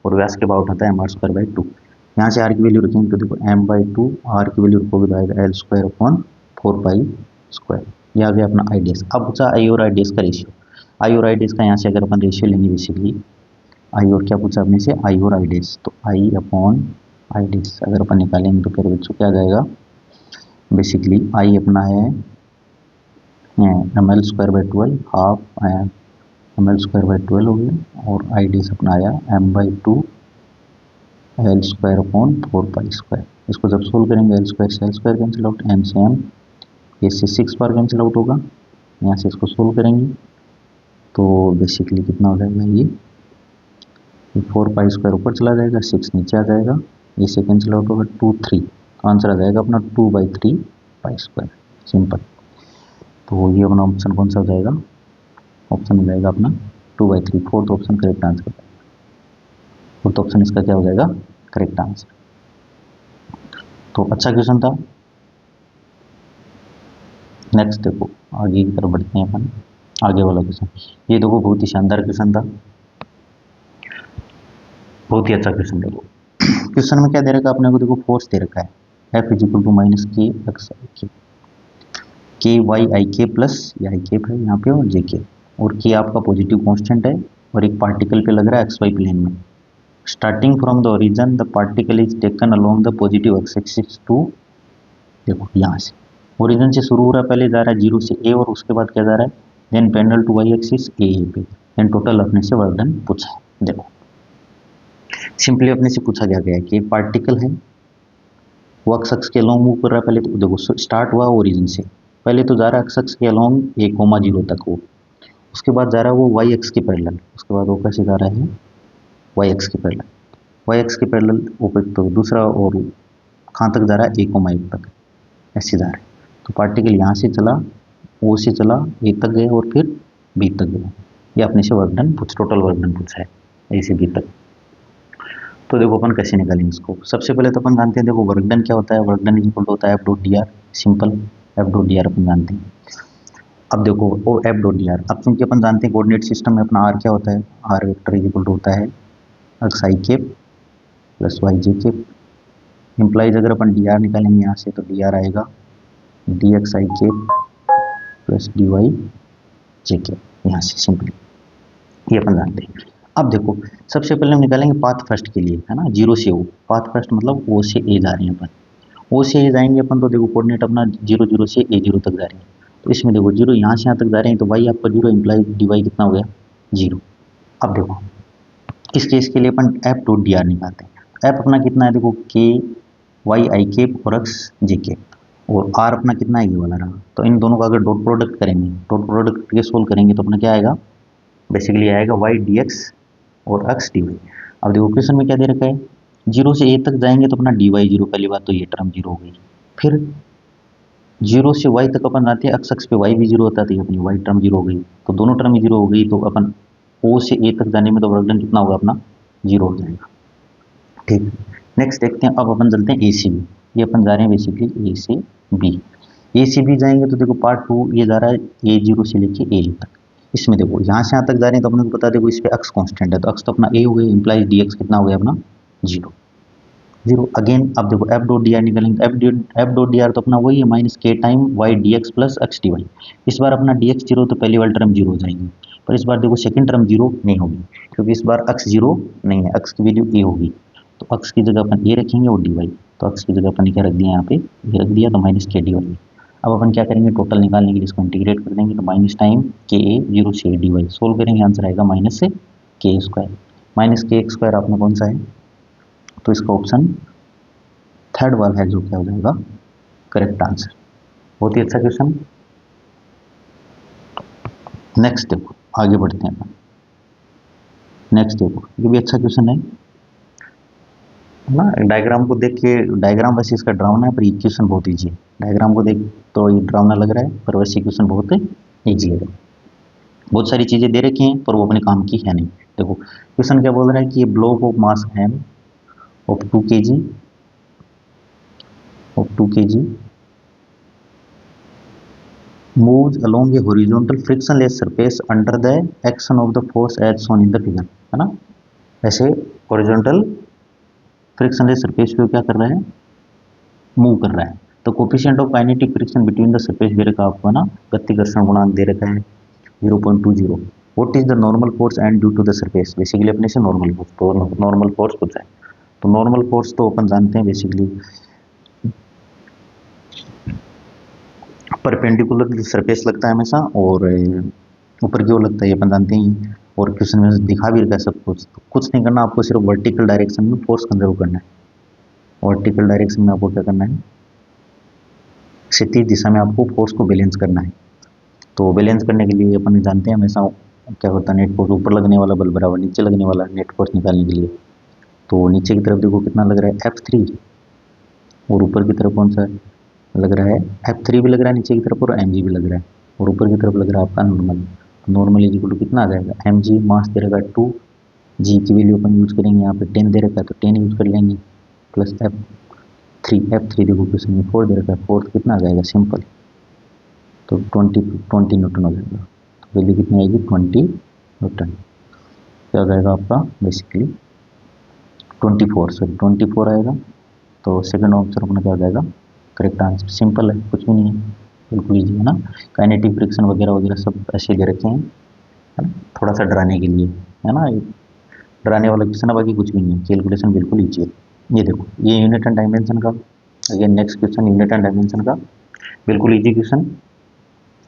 और व्यास के अबाउट होता है एम आर स्क्वायर बाई 2। यहाँ से आर की वैल्यू रखेंगे तो देखो एम बाई 2, आर की वैल्यू रखोगे तो आएगा L square upon 4 pi square. ये आ गया अपना आई डेस। अब पूछा आई और आई डेस का रेशियो। आई और आई डेस का यहाँ से अगर अपन रेशियो लेंगे बेसिकली, आई और क्या पूछा अपने से, आई और आई डेस, तो आई अपॉन आई डेस अगर अपन निकालेंगे तो फिर बच्चों क्या आ जाएगा, बेसिकली आई अपना है M L square by 12, half M L square by 12 हो गया, और आई डेस अपना आया M by 2 L square upon 4 pi square. इसको जब सोल्व करेंगे एल स्क्वायर से L square cancel out, M से एम, ये से 6 बार कैंसिल आउट होगा। यहाँ से इसको सोल्व करेंगे तो बेसिकली कितना हो जाएगा, ये 4 पाई स्क्वायर ऊपर चला जाएगा, 6 नीचे आ जाएगा, ये से कैंसिल आउट होगा 2 3, तो आंसर आ जाएगा अपना 2/3 पाई स्क्वायर, सिंपल। तो ये अपना ऑप्शन कौन सा हो जाएगा, ऑप्शन हो जाएगा अपना 2/3, fourth option correct answer. Fourth option इसका क्या हो जाएगा, करेक्ट आंसर। तो अच्छा क्वेश्चन था। नेक्स्ट देखो आगे की तरफ बढ़ते हैं अपन, आगे वाला क्वेश्चन। ये देखो बहुत ही शानदार क्वेश्चन था, बहुत ही अच्छा क्वेश्चन। देखो क्वेश्चन में क्या दे रखा है अपने को, देखो फोर्स दे रखा है F इक्वल टू माइनस के एक्स आई के वाई आई के प्लस, ये आई के है यहाँ पे और जे के, और के आपका पॉजिटिव कांस्टेंट है और एक पार्टिकल पे लग रहा है एक्स वाई प्लेन में। Starting from the origin the particle is taken along the positive X axis to, देखो यहाँ से ओरिजिन से शुरू हो रहा है, पहले जा रहा है 0 से a और उसके बाद क्या जा रहा है, then parallel to Y axis A पे, देन टोटल अपने से वर्क डन पूछा है। देखो सिंपली अपने से पूछा गया है कि पार्टिकल है वो एक्स एक्स के अलोंग मूव कर रहा है। पहले तो देखो स्टार्ट हुआ ओरिजिन से, पहले तो जा रहा है एक्स एक्स के अलोंग 1,0 तक वो, उसके बाद जा रहा है वो वाई एक्स के पैरेलल, उसके बाद वो कैसे जा रहा है वाई एक्स के पैरेलल, वाई एक्स के पैरेलल ऊपर तो दूसरा, और कहाँ तक जा रहा है 1,1 तक, ऐसे जा रहा है। तो पार्टिकल यहाँ से चला, ओ से चला, ए तक गया और फिर बी तक गया। ये अपने से वर्क डन पूछ, टोटल वर्क डन पूछा है ए से बी तक। तो देखो अपन कैसे निकालेंगे इसको, सबसे पहले तो अपन जानते हैं देखो वर्क डन क्या होता है, वर्क डन इक्वल होता है F dot D R, simple F dot D R अपन जानते हैं। अब देखो वो एफ डॉट डी आर, अब क्योंकि अपन जानते हैं कोऑर्डिनेट सिस्टम में अपना आर क्या होता है, आर वेक्टर इक्वल होता है एक्स आई के प्लस वाई जे के, इम्प्लाइज अगर अपन डी आर निकालेंगे यहाँ से तो डी आर आएगा डी एक्स आई के प्लस डी वाई जे के, यहाँ से सिंपली ये अपन जानते हैं। अब देखो सबसे पहले हम निकालेंगे पाथ फर्स्ट के लिए, है ना, 0 से ओ, पाथ फर्स्ट मतलब ओ से ए जा रहे हैं अपन, ओ से ए जाएंगे अपन तो देखो कोऑर्डिनेट अपना 0 0 से ए 0 तक जा रहे हैं, तो इसमें देखो 0 यहाँ से यहाँ तक जा रहे हैं तो वाई आपका 0 इम्प्लाई डी वाई कितना हो गया 0। अब देखो इस केस के लिए अपन एफ डॉट डी आर निकालते हैं, एफ अपना कितना है देखो के वाई आई के और एक्स जे के, और आर अपना कितना है ये वाला रहा, तो इन दोनों का अगर डॉट प्रोडक्ट करेंगे, डॉट प्रोडक्ट के सोल्व करेंगे तो अपना क्या आएगा, बेसिकली आएगा वाई डी एक्स और एक्स डी वाई। अब देखो क्वेश्चन में क्या दे रखा है 0 से ए तक जाएंगे तो अपना डी वाई 0, पहली बात तो ये टर्म 0 हो गई, फिर 0 से y तक अपन आते हैं एक्स एक्स पे y भी 0 होता है तो ये अपनी y टर्म 0 हो गई, तो दोनों टर्म 0 हो गई, तो अपन o से a तक जाने में तो वर्क डन कितना होगा अपना 0 हो जाएगा। ठीक, नेक्स्ट देखते हैं, अब अपन चलते हैं ए सी बी, ये अपन जा रहे हैं बेसिकली ए से बी, ए से बी जाएंगे तो देखो पार्ट 2 ये जा रहा है A0 से लेके A तक, इसमें देखो यहाँ से यहाँ तक जा रहे हैं तो अपने को पता है देखो इस पे एक्स कांस्टेंट है तो एक्स तो अपना a हो गया, इम्प्लाइज डी एक्स कितना हो गया अपना 0 0 अगेन। अब देखो एफ डॉट डी आर निकालेंगे, एफ डॉट डी आर तो अपना वही है minus K time Y D X plus X D Y, इस बार अपना डी एक्स 0 तो पहली वाली टर्म 0 हो जाएगी, पर इस बार देखो सेकंड टर्म 0 नहीं होगी क्योंकि इस बार एक्स 0 नहीं है, एक्स की वैल्यू ए होगी, तो एक्स की जगह अपन ए रखेंगे और डी वाई, तो एक्स की जगह अपन क्या रख दिया यहाँ पे ए रख दिया, तो माइनस के डी वाई। अब अपन क्या करेंगे, टोटल निकालने के लिए इसको इंटीग्रेट कर देंगे, तो माइनस टाइम के ए जीरो से डी वाई सोल्व करेंगे, आंसर आएगा माइनस से के स्क्वायर। माइनस के स्क्वायर आपने कौन सा है, तो इसका ऑप्शन थर्ड वाला है, जो क्या हो जाएगा करेक्ट आंसर। बहुत ही अच्छा क्वेश्चन। नेक्स्ट देखो, आगे बढ़ते हैं। नेक्स्ट देखो, ये भी अच्छा क्वेश्चन है ना। डायग्राम को देख के, डायग्राम वैसे इसका ड्राउना है पर ये क्वेश्चन बहुत ईजी है। डायग्राम को देख तो ये ड्राउना लग रहा है, पर वैसे क्वेश्चन बहुत ईजी है। बहुत सारी चीजें दे रखी हैं पर वो अपने काम की है नहीं। देखो क्वेश्चन क्या बोल रहा है कि block of mass M of 2 kg moves along a horizontal frictionless surface under the action of the force as shown in the figure, है ना। ऐसे horizontal frictionless surface पे क्या कर रहा है, मूव कर रहा है। तो coefficient of kinetic friction between the surface दे रखा आपको ना, गति घर्षण गुणांक दे रखा है 0.20। What is the normal force and due to the surface, basically अपने से नॉर्मल फोर्स, तो नॉर्मल फोर्स पूछा है। तो नॉर्मल फोर्स तो अपन जानते हैं बेसिकली परपेंडिकुलर सरफेस लगता है हमेशा, और ऊपर की ओर लगता है, ये अपन जानते हैं। और क्वेश्चन में दिखा भी रखा है सब कुछ, तो कुछ नहीं करना आपको, सिर्फ वर्टिकल डायरेक्शन में फोर्स कंजर्व करना है। वर्टिकल डायरेक्शन में आपको क्या करना है, क्षैतिज दिशा में आपको फोर्स को बैलेंस करना है। तो बैलेंस करने के लिए अपन जानते हैं हमेशा क्या होता है, नेट फोर्स ऊपर लगने वाला बल बराबर नीचे लगने वाला नेट फोर्स निकालने के लिए। तो नीचे की तरफ देखो कितना लग रहा है F3, और ऊपर की तरफ कौन सा लग रहा है, F3 भी लग रहा है नीचे की तरफ, और mg भी लग रहा है, और ऊपर की तरफ लग रहा है आपका normal. Normal is equal to कितना आ जाएगा, mg मास दे रखा 2, g की वैल्यू अपन यूज करेंगे, यहाँ पे 10 दे रखा है तो 10 यूज कर लेंगे, प्लस F3 देखो क्वेश्चन में 4 दे रखा है, 4 कितना आ जाएगा सिंपल, तो 20 न्यूटन हो जाएगा। तो वैल्यू कितनी आएगी 20 न्यूटन, क्या हो जाएगा आपका बेसिकली 24 आएगा। तो सेकंड ऑप्शन अपना क्या हो जाएगा करेक्ट आंसर। सिंपल है, कुछ भी नहीं है, बिल्कुल ईजी है ना। काइनेटिक फ्रिक्शन वगैरह वगैरह सब ऐसे दे रखे हैं, है ना, थोड़ा सा डराने के लिए, है ना। डराने वाला क्वेश्चन है, बाकी कुछ भी नहीं है, कैलकुलेशन बिल्कुल ईजी है। ये देखो, ये यूनिट एंड डायमेंशन का, again next question unit and dimension का, बिल्कुल ईजी क्वेश्चन।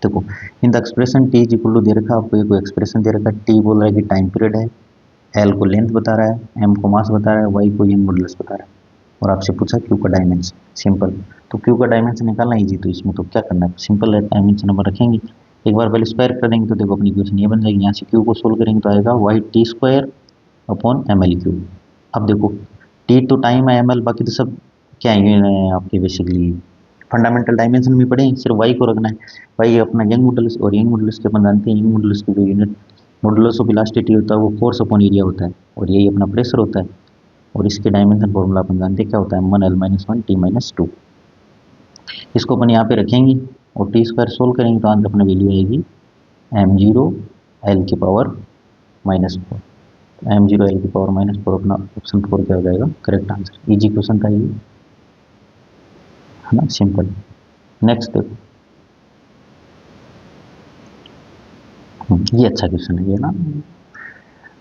देखो in the expression T is equal to दे रखा आपको, ये कोई एक्सप्रेशन दे रखा, टी बोल रहा है कि टाइम पीरियड है, एल को लेंथ बता रहा है, एम को मास बता रहा है, वाई को यंग मॉडुलस बता रहा है, और आपसे पूछा क्यू का डायमेंशन। सिंपल, तो क्यू का डायमेंशन निकालना इजी, तो इसमें तो क्या करना है, सिंपल है, डायमेंशन नंबर रखेंगे, एक बार पहले स्क्वायर कर देंगे तो देखो अपनी इक्वेशन ये बन जाएगी। यहाँ से क्यू को सोल्व करेंगे तो आएगा Y T square upon M L Q. अब देखो टी तो टाइम है, एम एल बाकी तो सब क्या है आपके बेसिकली फंडामेंटल डायमेंशन में पड़े, सिर्फ वाई को रखना है। वाई अपना यंग मॉडुलस, और यंग मॉडुलस के अपन जानते हैं, यंग मॉडुलस की जो यूनिट मॉडुलस ऑफ इलास्टिसिटी होता है वो फोर्स अपॉन एरिया होता है, और यही अपना प्रेशर होता है। और इसके डायमेंशन फॉर्मूला अपन जानते हैं क्या होता है, 1L-1 T-2। इसको अपन यहाँ पे रखेंगे और टी स्क्वायर सोल्व करेंगे तो आंसर अपना वैल्यू आएगी m0 L की पावर -4। m0 L की पावर -4 अपना ऑप्शन 4 क्या हो जाएगा करेक्ट आंसर। इजी क्वेश्चन था ये, है ना, सिंपल। नेक्स्ट देखो, ये अच्छा क्वेश्चन है ये ना,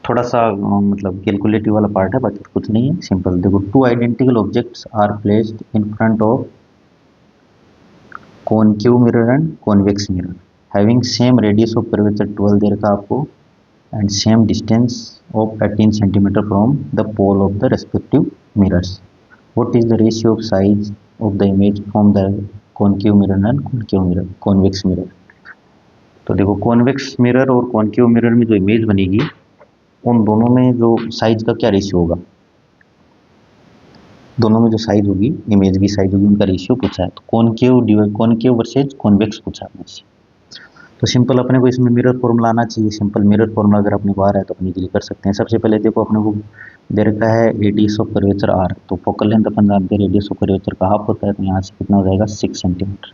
थोड़ा सा मतलब कैलकुलेटिव वाला पार्ट है, बाकी तो कुछ नहीं है, सिंपल। देखो two identical objects are placed in front of concave mirror and convex mirror having same radius of curvature 12 दे रखा आपको, and same distance of 18 centimetre from the pole of the respective mirrors. What is the ratio of size of the image from the concave mirror and concave mirror convex mirror. तो देखो convex mirror और concave mirror में जो image बनेगी, उन दोनों में जो साइज का क्या रेशियो होगा, दोनों में जो साइज होगी, इमेज की साइज होगी, उनका रेशियो पूछा है। तो कॉनकेव वर्सेज कॉन्वेक्स पूछा है मुझसे। तो सिंपल अपने को इसमें मिरर फॉर्मूला आना चाहिए। सिंपल मिरर फॉर्मूला अगर अपने को आ रहा है तो अपने के लिए कर सकते हैं। सबसे पहले देखो अपने को दे रखा है रेडियस ऑफ कर्वेचर आर, तो फोकल लेंथ अपन जानते हैं रेडियस ऑफ कर्वेचर का हाफ होता है, तो यहाँ से कितना हो जाएगा 6 सेंटीमीटर,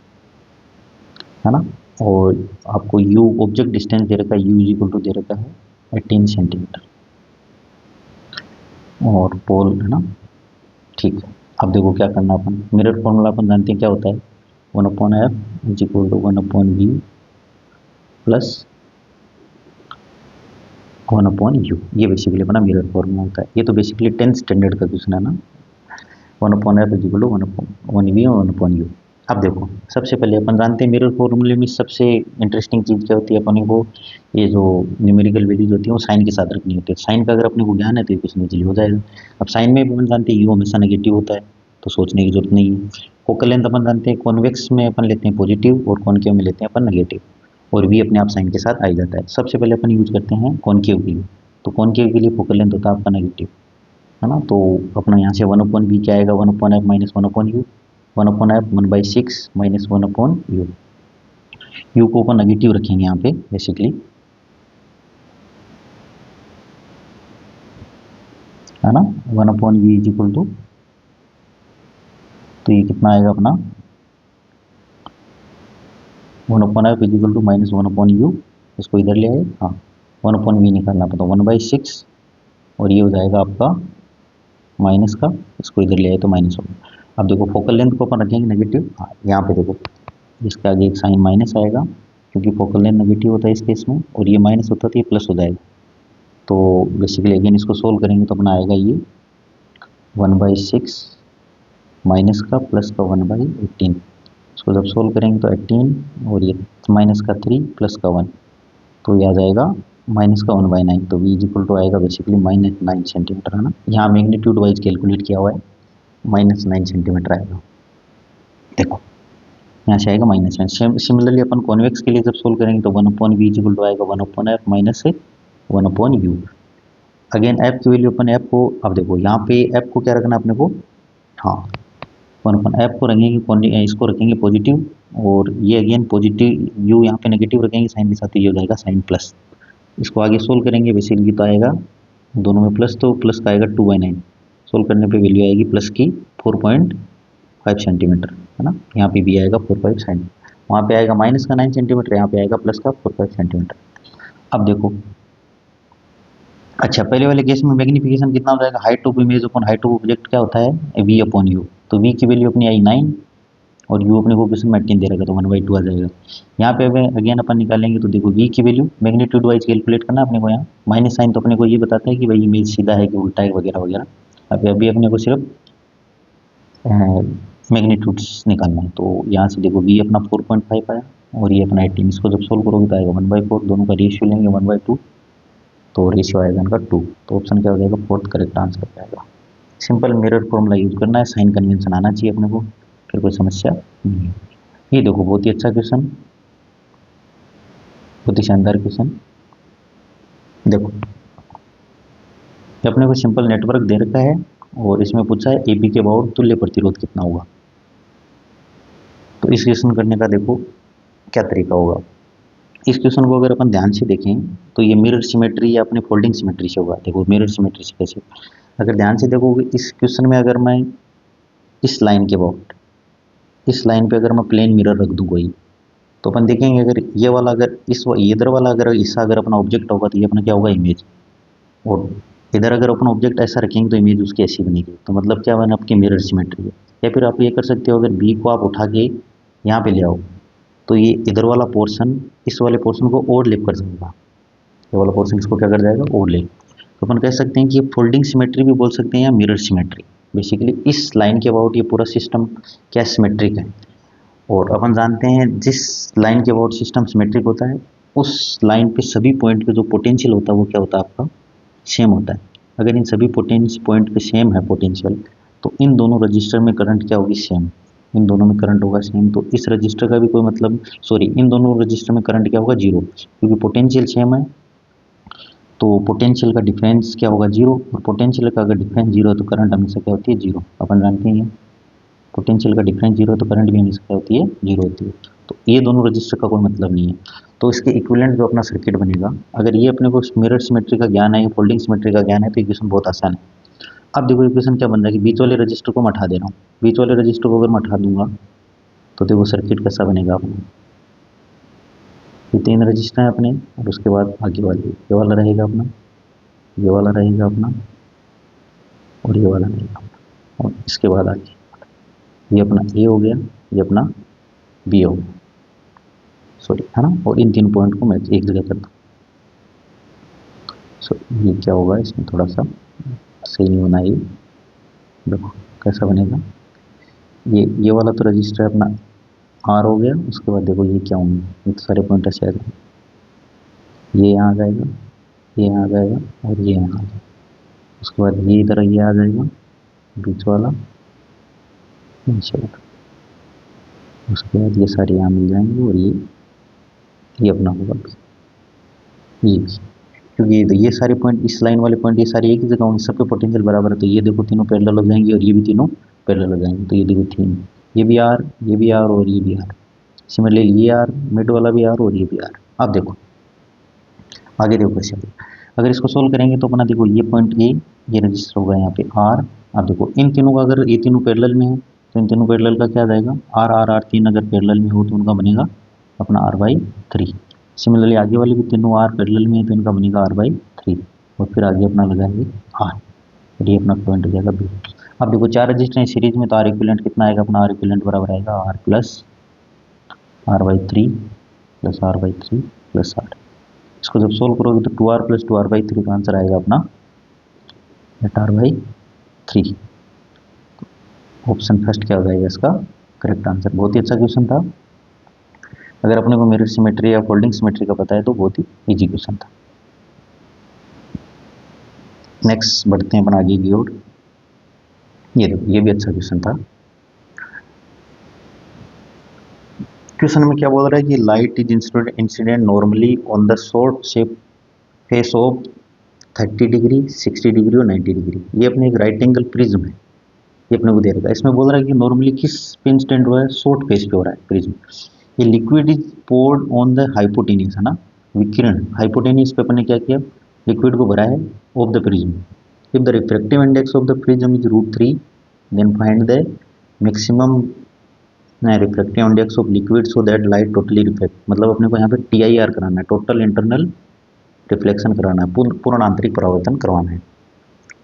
है ना। और आपको यू ऑब्जेक्ट डिस्टेंस दे रखा है, यू इज इक्वल टू दे रखा है 18 सेंटीमीटर, और पोल, है ना, ठीक है। अब देखो क्या करना, अपन मिरर फॉर्मूला अपन जानते हैं क्या होता है, 1/f is equal to 1/v plus 1/u, ये बेसिकली अपना मिरर फॉर्मूला होता है। ये तो बेसिकली 10th स्टैंडर्ड का क्वेश्चन है ना, 1/f is equal to 1/v और 1/u। अब देखो, सबसे पहले अपन जानते हैं मिरर फॉर्मूले में सबसे इंटरेस्टिंग चीज़ क्या होती है, अपने को ये जो न्यूमेरिकल वैल्यूज होती है वो साइन के साथ रखनी होती है। साइन का अगर अपने को ज्ञान है तो ये कुछ इजीली हो जाएगा। अब साइन में भी अपन जानते हैं यू हमेशा नेगेटिव होता है, तो सोचने की जरूरत नहीं है। फोकल लेंथ अपन जानते हैं कॉन्वेक्स में अपन लेते हैं पॉजिटिव और कॉनकेव में लेते हैं अपन नेगेटिव, और वी अपने आप साइन के साथ आ ही जाता है। सबसे पहले अपन यूज करते हैं कॉनकेव के लिए, तो कॉनकेव के लिए फोकल लेंथ होता है आपका नेगेटिव, है ना। तो अपना यहाँ से 1/v क्या आएगा, 1/f minus 1/u, 1/f 1/6 minus 1/u। You को अपन नेगेटिव रखेंगे यहाँ पे बेसिकली, है ना। 1/v इज इक्वल टू, तो ये कितना आएगा अपना 1/f is equal to minus 1/u। इसको इधर ले आए, हाँ 1/v निकालना पड़ता 1/6, और ये हो जाएगा आपका माइनस का, इसको इधर ले आए तो माइनस होगा। अब देखो फोकल लेंथ को अपन रखेंगे नेगेटिव, हाँ यहाँ पे देखो इसके आगे एक साइन माइनस आएगा, क्योंकि फोकल लेंथ नेगेटिव होता है इस केस में, और ये माइनस होता है तो ये प्लस हो जाएगा। तो बेसिकली अगेन इसको सोल्व करेंगे तो अपना आएगा ये 1/6 माइनस का प्लस का 1/18। इसको जब सोल्व करेंगे तो 18 और ये माइनस का 3 प्लस का 1, तो ये आ जाएगा माइनस का 1/9। तो v इज इक्वल टू आएगा बेसिकली -9 सेंटीमीटर, है ना। यहाँ मैग्नीट्यूड वाइज कैलकुलेट किया हुआ है, -9 सेंटीमीटर आएगा। देखो यहाँ से आएगा -9। सिमिलरली अपन कॉन्वेक्स के लिए जब सोल्व करेंगे तो 1/v इज इक्वल टू आएगा 1/f minus 1/u। Again f की वैल्यू अपन f को, अब देखो यहाँ पे f को क्या रखना है अपने को, हाँ 1/f को रखेंगे, इसको रखेंगे पॉजिटिव, और ये अगेन पॉजिटिव u यहाँ पे नेगेटिव रखेंगे साइन के साथ, तो ये हो जाएगा साइन प्लस। इसको आगे सोल्व करेंगे बेसिकली तो आएगा दोनों में प्लस, तो प्लस का आएगा 2/9। सोल्व करने पे वैल्यू आएगी प्लस की 4.5 सेंटीमीटर, है ना। यहाँ पे भी आएगा 4.5 सेंटीमीटर, वहाँ पे आएगा माइनस का 9 सेंटीमीटर, यहाँ पे आएगा प्लस का 4.5 सेंटीमीटर। अब देखो, अच्छा पहले वाले केस में मैग्निफिकेशन कितना हो जाएगा, height of image upon height of object क्या होता है, v अपॉन यू। तो v की वैल्यू अपनी आई 9 और u अपने को क्वेश्चन में 18 दे रखा, तो 1/2 आ जाएगा। यहाँ पे अगेन अपन निकालेंगे तो देखो v की वैल्यू मैग्नीट्यूड वाइज कैलकुलेट करना अपने को, यहाँ माइनस साइन तो अपने को ये बताता है कि भाई इमेज सीधा है कि उल्टा है वगैरह वगैरह। अभी अपने को सिर्फ मैग्नीट्यूड्स निकालना है, तो यहाँ से देखो v अपना 4.5 आया और ये अपना 18। इसको जब सोल्व करोगे तो आएगा 1/4, दोनों का रेशियो लेंगे 1/2, तो रेशियो आएगा इनका 2। तो ऑप्शन क्या हो जाएगा, फोर्थ करेक्ट आंसर आएगा। सिंपल मिरर फॉर्मूला यूज करना है, साइन कन्वेंशन आना चाहिए अपने को, फिर कोई समस्या नहीं है। ये देखो बहुत ही अच्छा क्वेश्चन, बहुत ही शानदार क्वेश्चन। देखो अपने को सिंपल नेटवर्क दे रखा है और इसमें पूछा है एबी के बाउंड तुल्य प्रतिरोध कितना होगा। तो इस क्वेश्चन करने का देखो क्या तरीका होगा। इस क्वेश्चन को अगर अपन ध्यान से देखें तो ये मिरर सिमेट्री या अपने फोल्डिंग सिमेट्री से होगा। देखो मिरर सिमेट्री से कैसे, अगर ध्यान से देखोगे इस क्वेश्चन में अगर मैं इस लाइन के अबाउट, इस लाइन पे अगर मैं प्लेन मिरर रख दूँ कोई, तो अपन देखेंगे अगर ये वाला, अगर इधर वाला अगर इसका अगर अपना ऑब्जेक्ट होगा तो ये अपना क्या होगा, इमेज। और इधर अगर अपन ऑब्जेक्ट ऐसा रखेंगे तो इमेज उसकी ऐसी बनेगी। तो मतलब क्या बना, आपकी मिरर सिमेट्री है। या फिर आप ये कर सकते हो, अगर बी को आप उठा के यहाँ पे ले आओ तो ये इधर वाला पोर्शन इस वाले पोर्शन को ओवरलैप कर जाएगा, ये वाला पोर्शन इसको क्या कर जाएगा, ओवरलैप। तो अपन कह सकते हैं कि ये फोल्डिंग सिमेट्री भी बोल सकते हैं या मिरर सिमेट्री। बेसिकली इस लाइन के अबाउट ये पूरा सिस्टम क्या सिमेट्रिक है। और अपन जानते हैं जिस लाइन के अबाउट सिस्टम सिमेट्रिक होता है उस लाइन पे सभी पॉइंट पे जो पोटेंशियल होता है वो क्या होता है, आपका सेम होता है। अगर इन सभी पॉइंट पे सेम है पोटेंशियल, तो इन दोनों रजिस्टर में करंट क्या होगी, सेम। इन दोनों में करंट होगा सेम, तो इस रजिस्टर का भी कोई मतलब, सॉरी इन दोनों रजिस्टर में करंट क्या होगा, जीरो, क्योंकि पोटेंशियल सेम है। तो पोटेंशियल का डिफरेंस क्या होगा, जीरो। और पोटेंशियल का अगर डिफरेंस जीरो है तो करंट हमेशा क्या होती है, जीरो। अपन जानते हैं पोटेंशियल का डिफरेंस जीरो है तो करंट भी हमेशा क्या होती है, जीरो होती है। तो ये दोनों रजिस्टर का कोई मतलब नहीं है। तो इसके इक्विवेलेंट जो अपना सर्किट बनेगा, अगर ये अपने को मिरर सिमेट्री का ज्ञान है या फोल्डिंग सिमेट्री का ज्ञान है तो इक्वेशन बहुत आसान है। अब देखो इक्वेशन क्या बन रहा है कि बीच वाले रजिस्टर को मैं हटा दे रहा हूँ। बीच वाले रजिस्टर को अगर मैं हटा दूंगा तो देखो सर्किट कैसा बनेगा अपना। ये 3 रजिस्टर हैं अपने, और उसके बाद आगे वाले ये वाला रहेगा अपना, ये वाला रहेगा अपना, और ये वाला रहेगा अपना, और इसके बाद आगे ये अपना ए हो गया, ये अपना बी हो गया, सॉरी, है ना। और इन 3 पॉइंट को मैं एक जगह कर दूँ। सो ये क्या होगा, इसमें थोड़ा सा सही नहीं होना। ये देखो कैसा बनेगा, ये वाला तो रजिस्टर है अपना आर हो गया। उसके बाद देखो ये क्या होंगे, ये तो सारे पॉइंट ऐसे आ जाएंगे, ये यहाँ आ जाएगा, ये यहाँ आ जाएगा और ये यहाँ आ जाएगा। उसके बाद ये इधर ये आ जाएगा बीच वाला नीचे वाला। उसके बाद ये सारे यहाँ मिल जाएंगे और ये अपना होगा ये भी, क्योंकि ये सारे पॉइंट इस लाइन वाले पॉइंट ये सारे एक ही जगह होंगे, सबके पोटेंशियल बराबर है, तो ये देखो तीनों पैरेलल हो जाएंगे और ये भी तीनों पैरेलल हो जाएंगे। तो ये देखो तीन, ये भी आर, ये भी आर और ये भी आर। सिमिलरली ये आर, मिड वाला भी आर और ये भी आर। अब देखो आगे देखो कैसे होगा। अगर इसको सोल्व करेंगे तो अपना देखो ये पॉइंट ए ये रजिस्टर होगा यहाँ पे आर। अब देखो इन तीनों का अगर ये तीनों पैरेलल में है तो इन तीनों पैरेलल का क्या आ जाएगा, आर आर आर, तीन अगर पैरेलल में हो तो उनका बनेगा अपना आर बाई थ्री। सिमिलरली आगे वाले भी तीनों आर पैरेलल में है तो इनका बनेगा आर बाई थ्री। और फिर आगे अपना लगाएंगे आर और ये अपना पॉइंट हो जाएगा बी। अब देखो चार रजिस्टर सीरीज में तो आर इक्विवेलेंट कितना आएगा अपना, आर इक्विवेलेंट बराबर आएगा R plus R by three plus R by three plus R. इसको जब सोल्व करोगे तो 2r plus 2r by three का आंसर आएगा अपना 8r by three. Option first क्या हो जाएगा इसका करेक्ट आंसर। बहुत ही अच्छा क्वेश्चन था। अगर अपने को मिरर सिमेट्री या फोल्डिंग सिमेट्री का पता है तो बहुत ही इजी क्वेश्चन था। नेक्स्ट बढ़ते हैं अपन आगे की ओर। ये देखो ये भी अच्छा क्वेश्चन था। क्वेश्चन में क्या बोल रहा है कि light is incident normally on the short shape face of 30 degree 60 degree और 90 डिग्री। ये अपने एक राइट एंगल प्रिज्म है, ये अपने को दे रखा है। इसमें बोल रहा है कि नॉर्मली किस पे इंसिडेंट हुआ है, शॉर्ट फेस पे हो रहा है प्रिज्म। ये liquid is poured on the hypotenuse है ना, विकिरण हाइपोटेनियस पे अपने क्या किया, लिक्विड को भरा है of the prism. If the refractive index of the prism is √3 then find the maximum refractive index of liquid so that light totally reflect. मतलब अपने को यहाँ पे TIR कराना है, टोटल इंटरनल रिफ्लेक्शन कराना है, पूर्ण आंतरिक परावर्तन करवाना है।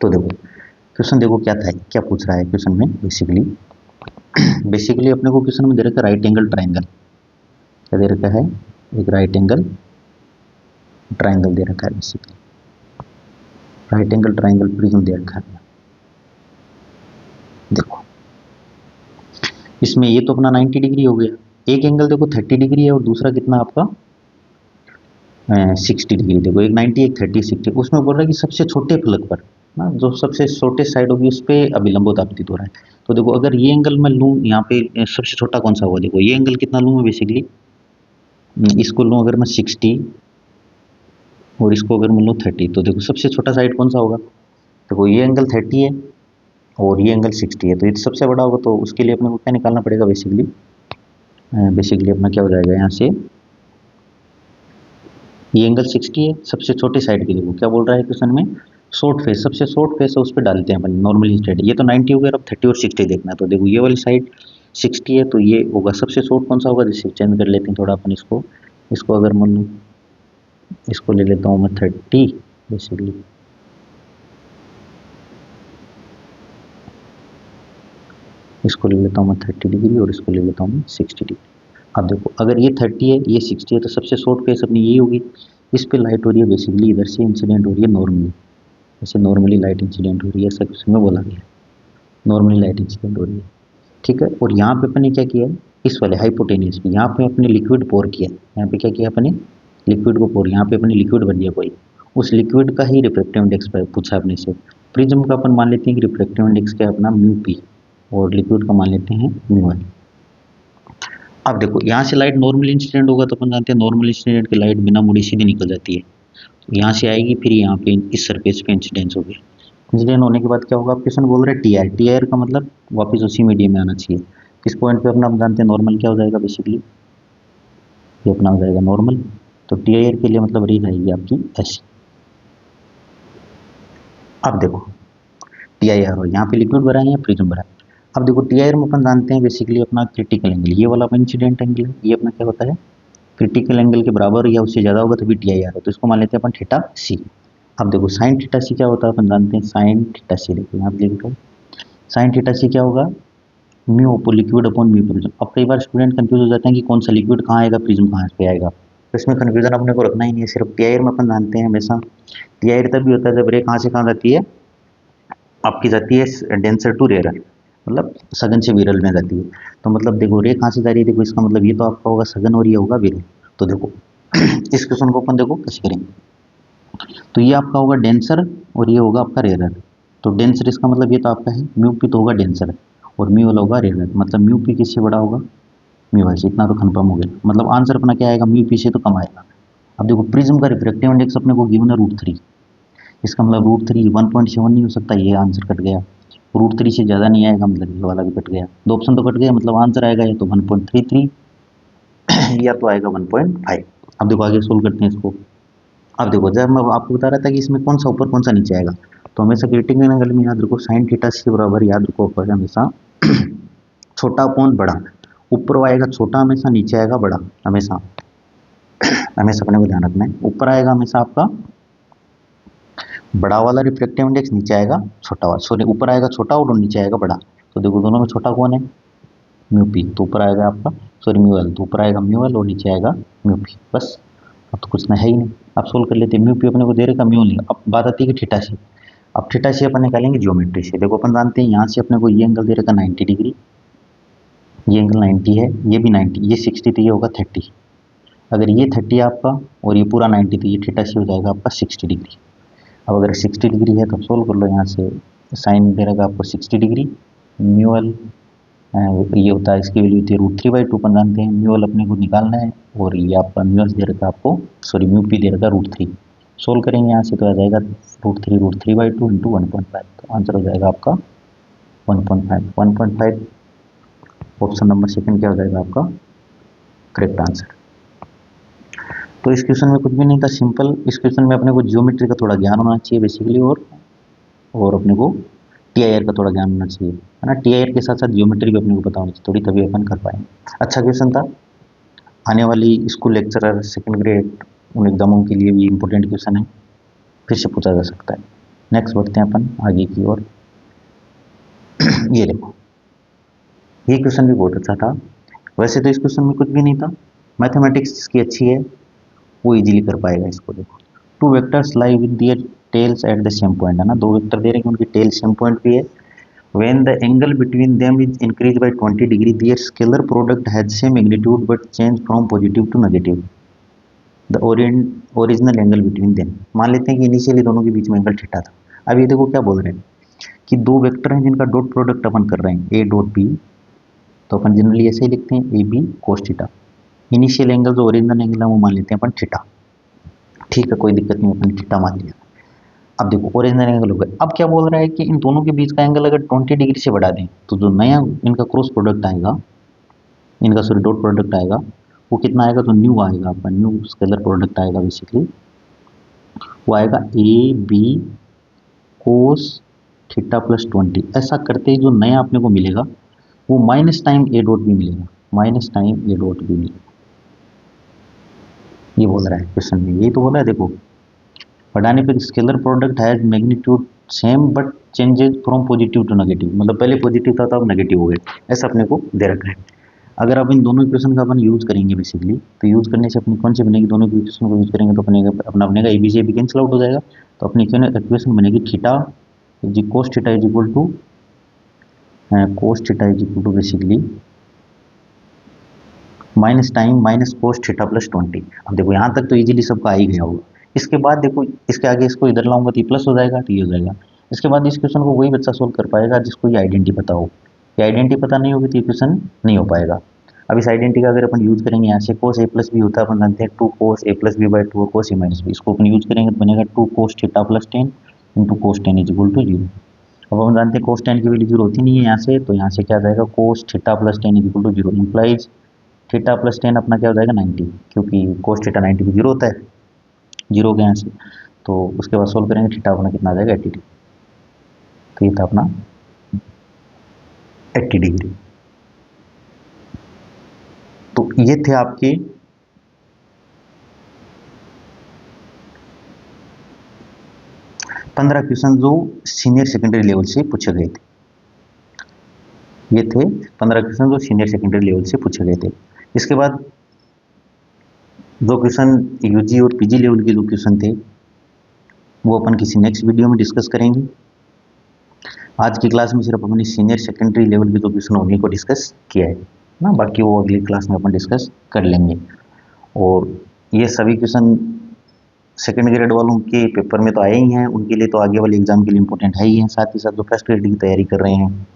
तो देखो क्वेश्चन देखो क्या था, क्या पूछ रहा है क्वेश्चन में। बेसिकली अपने को क्वेश्चन में दे रखा है राइट एंगल ट्राइंगल। क्या दे रखा है, एक राइट एंगल ट्राइंगल दे रखा है। Basically right angle triangle prism दे रखा है। देखो इसमें ये तो अपना 90 डिग्री हो गया, एक एंगल देखो 30 डिग्री है और दूसरा कितना आपका 60 डिग्री। देखो एक 90 एक 30 60। उसमें बोल रहा है कि सबसे छोटे फलक पर ना, जो सबसे छोटे साइड होगी उस पर अभिलंब आपतित हो रहा है। तो देखो अगर ये एंगल मैं लूँ यहाँ पे, सबसे छोटा कौन सा होगा, देखो ये एंगल कितना लूँ मैं बेसिकली, इसको लूँ अगर मैं 60 और इसको अगर मैं लूँ 30, तो देखो सबसे छोटा साइड कौन सा होगा। देखो ये एंगल 30 है और ये एंगल 60 है, तो ये सबसे बड़ा होगा। तो उसके लिए अपने को क्या निकालना पड़ेगा, बेसिकली अपना क्या हो जाएगा यहाँ से, ये एंगल 60 है सबसे छोटे साइड के। देखो क्या बोल रहा है क्वेश्चन में, शॉर्ट फेस, सबसे शॉर्ट फेस है उस पर डालते हैं अपन नॉर्मली स्ट्रेट। ये तो 90 हो गया, अब 30 और 60 देखना है। तो देखो ये वाली साइड 60 है तो ये होगा सबसे शॉर्ट कौन सा होगा, जैसे चेंज कर लेते हैं थोड़ा अपन इसको अगर मान लो इसको ले लेता हूँ मैं 30 बेसिकली, इसको ले लेता हूँ मैं 30 डिग्री और इसको ले लेता हूँ मैं 60 डिग्री। अब देखो अगर ये 30 है ये 60 है तो सबसे शॉर्ट फेस अपनी ये होगी, इस पे लाइट हो रही है बेसिकली, इधर से इंसिडेंट हो रही है नॉर्मली, जैसे नॉर्मली लाइट इंसिडेंट हो रही है, ऐसा कुछ में बोला गया है, नॉर्मली लाइट इंसिडेंट हो रही है। ठीक है, और यहाँ पे अपने क्या किया है, इस वाले हाइपोटेनियस पे यहाँ पे अपने लिक्विड पोर किया, यहाँ पे क्या किया अपने लिक्विड को पोर, यहाँ पे अपने लिक्विड बन गया कोई, उस लिक्विड का ही रिफ्रैक्टिव इंडेक्स पूछा अपने से। प्रिज्म का अपन मान लेते हैं कि रिफ्रैक्टिव इंडेक्स क्या है अपना μp, और लिक्विड का मान लेते हैं μl। अब देखो यहाँ से लाइट नॉर्मल इंसिडेंट होगा तो अपन जानते हैं नॉर्मल इंसिडेंट की लाइट बिना मुड़ी सीधे निकल जाती है, तो यहाँ से आएगी फिर यहाँ पे इस सरफेस पे इंसिडेंस होगी। इंसिडेंट होने के बाद क्या होगा, क्वेश्चन बोल रहे हैं TR का मतलब वापस उसी मीडियम में आना चाहिए। इस पॉइंट पे अपना हम जानते हैं नॉर्मल क्या हो जाएगा, बेसिकली ये अपना हो जाएगा नॉर्मल। तो TR के लिए मतलब रेंज आएगी आपकी ऐसी। अब देखो TIR और यहाँ पे लिक्विड भरा है या प्रिज्म भरा है। अब देखो TIR में अपन जानते हैं बेसिकली अपना क्रिटिकल एंगल, ये वाला अपन इंसिडेंट एंगल है, ये अपना क्या होता है क्रिटिकल एंगल के बराबर या उससे ज़्यादा होगा तभी TIR है, तो इसको मान लेते हैं अपन θc। अब देखो साइन θc क्या होता है अपन जानते हैं, साइन θc देखो यहाँ पे लिख दो, साइन θc क्या होगा mu upon liquid upon mu prism. अब कई बार स्टूडेंट कंफ्यूज हो जाते हैं कि कौन सा लिक्विड कहाँ आएगा प्रिज्म कहाँ पे आएगा, तो इसमें कन्फ्यूजन अपने को रखना ही नहीं है। सिर्फ TIR में अपन जानते हैं हमेशा TIR तभी होता है जब रे कहाँ से कहाँ जाती है, आपकी जाती है डेंसर टू रेयर। मतलब सघन से विरल में जाती है। तो मतलब देखो रे कहाँ से जा रही है, देखो इसका मतलब ये तो आपका होगा सघन और ये होगा विरल। तो देखो इस क्वेश्चन को अपन देखो कैसे करेंगे। तो ये आपका होगा डेंसर और ये होगा आपका रेरर। तो डेंसर इसका मतलब ये तो आपका है, म्यू पी तो होगा डेंसर और म्यू वाला होगा रेरर, मतलब म्यू पी किससे बड़ा होगा, म्यू वाई से। इतना तो कन्फर्म हो गया, मतलब आंसर अपना क्या आएगा, म्यू पी से तो कम आएगा। अब देखो प्रिज्म का रिफ्रैक्टिव इंडेक्स अपने को गिवन है √3, इसका मतलब √3 1.7 नहीं हो सकता, ये आंसर कट गया। √3 से ज़्यादा नहीं आएगा, मतलब ये वाला भी कट गया, दो ऑप्शन तो कट गया, मतलब आंसर आएगा या तो 1.33 या तो आएगा 1.5। अब देखो आगे सोल्व करते हैं इसको। अब देखो जब मैं आपको बता रहा था कि इसमें कौन सा ऊपर कौन सा नीचे आएगा, तो हमेशा क्रिटिकल एंगल में याद रखो साइन थीटा सी बराबर याद रखो ऊपर हमेशा छोटा अपॉन बड़ा, ऊपर आएगा छोटा हमेशा, नीचे आएगा बड़ा हमेशा, हमेशा अपने को ध्यान रखना है। ऊपर आएगा हमेशा आपका बड़ा वाला रिफ्लेक्टिव इंडेक्स, नीचे आएगा छोटा वाला, सॉरी ऊपर आएगा छोटा और नीचे आएगा बड़ा। तो देखो दोनों में छोटा कौन है, म्यू पी, तो ऊपर आएगा आपका सॉरी म्यू एल, तो ऊपर आएगा म्यू एल और नीचे आएगा म्यू पी, बस। अब तो कुछ ना है ही नहीं, अब सोल्व कर लेते हैं। म्यू पी अपने को दे रखा, म्यू एल। अब बात आती है कि थीटा से। अब थीटा से अपन निकालेंगे ज्योमेट्री से। देखो अपन जानते हैं यहाँ से अपने को ये एंगल दे रखा 90 डिग्री, ये एंगल 90 है, ये भी 90, ये 60 तो ये होगा 30। अगर ये 30 है आपका और ये पूरा 90 तो ये थीटा से हो जाएगा आपका 60 डिग्री। अब अगर 60 डिग्री है तो सोल्व कर लो यहाँ से। साइन दे रखा आपको 60 डिग्री, म्यू एल ये होता है, इसकी वैल्यू होती है √3/2, अपन जानते हैं म्यू एल अपने को निकालना है, और ये आपका म्यू एस दे रखा आपको, सॉरी म्यू पी दे रखा √3। सोल्व करेंगे यहाँ से तो आ जाएगा √3/2 इंटू 1.5, तो आंसर हो जाएगा आपका 1.5। 1.5 ऑप्शन नंबर सेकंड क्या हो जाएगा आपका करेक्ट आंसर। तो इस क्वेश्चन में कुछ भी नहीं था, सिंपल। इस क्वेश्चन में अपने को ज्योमेट्री का थोड़ा ज्ञान होना चाहिए बेसिकली, और अपने को टीआईआर का थोड़ा ज्ञान होना चाहिए, है ना। टीआईआर के साथ साथ ज्योमेट्री भी अपने को पता होनी चाहिए थोड़ी, तभी अपन कर पाएंगे। अच्छा क्वेश्चन था, आने वाली स्कूल लेक्चरर सेकंड ग्रेड उन एग्जामों के लिए भी इम्पोर्टेंट क्वेश्चन है, फिर से पूछा जा सकता है। नेक्स्ट बढ़ते हैं अपन आगे की ओर। ये देखो ये क्वेश्चन भी बहुत अच्छा था। वैसे तो इस क्वेश्चन में कुछ भी नहीं था, मैथमेटिक्स जिसकी अच्छी है वो इजीली कर पाएगा इसको। देखो two vectors lie with their tales at the same point, है ना, दो वेक्टर दे रहे हैं, उनकी टेल सेम पॉइंट पे है। When the angle between them is increased by 20 degree, their scalar product has same magnitude but change from positive to negative. The original angle between them. मान लेते हैं कि इनिशियली दोनों के बीच में एंगल थीटा था। अब ये देखो क्या बोल रहे हैं कि दो वेक्टर हैं जिनका डॉट प्रोडक्ट अपन कर रहे हैं, ए डॉट बी, तो अपन जनरली ऐसे ही लिखते हैं A B cos theta. Initial angle जो ओरिजिनल एंगल है वो मान लेते हैं अपन थीटा, ठीक है कोई दिक्कत नहीं, अपन थीटा मान लिया। अब देखो ओरिजिनल एंगल हो गया। अब क्या बोल रहा है कि इन दोनों के बीच का एंगल अगर 20 डिग्री से बढ़ा दें तो जो नया इनका क्रॉस प्रोडक्ट आएगा, इनका सॉरी डॉट प्रोडक्ट आएगा, वो कितना आएगा, तो न्यू आएगा आपका, न्यू स्केलर प्रोडक्ट आएगा बेसिकली, वो आएगा A B cos theta plus 20। ऐसा करते ही जो नया अपने को मिलेगा वो माइनस टाइम ए डॉट भी मिलेगा, माइनस टाइम ए डॉट भी मिलेगा। ये बोल रहा है क्वेश्चन में, यही तो बोला है। देखो बढ़ाने पे scalar product has magnitude same but changes from positive to negative, मतलब पहले पॉजिटिव था तो अब नेगेटिव हो गया, ऐसा अपने को दे रखा है। अगर आप इन दोनों इक्वेशन का अपन यूज करेंगे बेसिकली, तो यूज करने से अपनी कौन सी बनेगी, दोनों इक्वेशन को यूज करेंगे तो अपना बनेगा ए बी से बी कैंसिल आउट हो जाएगा, तो अपनी इक्वेशन बनेगी थीटा जी cos theta is equal to cos theta is equal to basically minus time minus cos theta plus 20। अब देखो यहाँ तक तो इजीली सबका आ ही गया होगा। इसके बाद देखो इसके आगे इसको इधर लाऊंगा तो ये प्लस हो जाएगा, तो ये हो जाएगा। इसके बाद इस क्वेश्चन को वही बच्चा सोल्व कर पाएगा जिसको ये आइडेंटिटी पता हो। ये आइडेंटिटी पता नहीं होगी तो ये क्वेश्चन नहीं हो पाएगा। अब इस आइडेंटिटी का अगर अपन यूज करेंगे, यहाँ से कोस ए प्लस बी होता है, अपन जानते हैं 2 cos A plus B by 2 cos A minus B, इसको अपन यूज करेंगे तो बनेगा 2 cos theta plus 10 into cos 10 is equal to 0। अब हम जानते हैं कोस 10 की वैल्यू 0 होती नहीं है यहाँ से, तो यहाँ से क्या आ जाएगा cos theta plus 10 is equal to 0 implies theta plus 10 अपना क्या हो जाएगा 90, क्योंकि कोस थीटा 90 को 0 होता है, 0 के यहाँ से। तो उसके बाद सोल्व करेंगे, थीटा अपना कितना आ जाएगा 80 डिग्री, तो ये था अपना 80 डिग्री। तो ये थे आपके पंद्रह क्वेश्चन जो सीनियर सेकेंडरी लेवल से पूछे गए थे। ये थे 15 क्वेश्चन जो सीनियर सेकेंडरी लेवल से पूछे गए थे। इसके बाद जो क्वेश्चन यूजी और पीजी लेवल के जो क्वेश्चन थे वो अपन किसी नेक्स्ट वीडियो में डिस्कस करेंगे। आज की क्लास में सिर्फ अपनी सीनियर सेकेंडरी लेवल के जो क्वेश्चन उन्हीं को डिस्कस किया है ना, बाकी वो अगली क्लास में अपन डिस्कस कर लेंगे। और ये सभी क्वेश्चन सेकेंड ग्रेड वालों के पेपर में तो आए ही हैं, उनके लिए तो आगे वाले एग्जाम के लिए इंपॉर्टेंट है ही है, साथ ही साथ जो फर्स्ट ग्रेड की तैयारी कर रहे हैं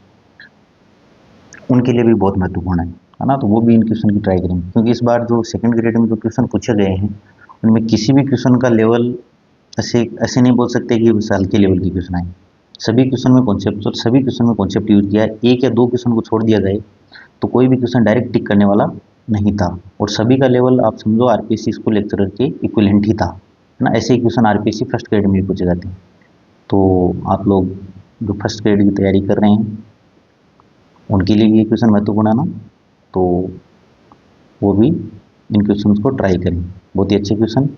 उनके लिए भी बहुत महत्वपूर्ण है ना। तो वो भी इन क्वेश्चन की ट्राई करेंगे, क्योंकि इस बार जो सेकंड ग्रेड में जो क्वेश्चन पूछे गए हैं उनमें किसी भी क्वेश्चन का लेवल ऐसे ऐसे नहीं बोल सकते कि विशाल के लेवल के क्वेश्चन आए। सभी क्वेश्चन में कॉन्सेप्ट और सभी क्वेश्चन में कॉन्सेप्ट यूज किया है। एक या दो क्वेश्चन को छोड़ दिया जाए तो कोई भी क्वेश्चन डायरेक्ट टिक करने वाला नहीं था, और सभी का लेवल आप समझो आरपीएससी स्कूल लेक्चरर के इक्विवेलेंट ही था, है ना। ऐसे ही क्वेश्चन आरपीएससी फर्स्ट ग्रेड में भी पूछे जाते हैं। तो आप लोग जो फर्स्ट ग्रेड की तैयारी कर रहे हैं उनके लिए भी ये क्वेश्चन महत्वपूर्ण है ना, तो वो भी इन क्वेश्चन को ट्राई करें, बहुत ही अच्छे क्वेश्चन।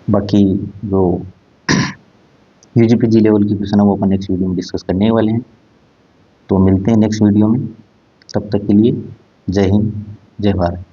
बाकी जो यूजीपीजी लेवल के क्वेश्चन है वो अपन नेक्स्ट वीडियो में डिस्कस करने वाले हैं। तो मिलते हैं नेक्स्ट वीडियो में, तब तक के लिए जय हिंद, जय भारत।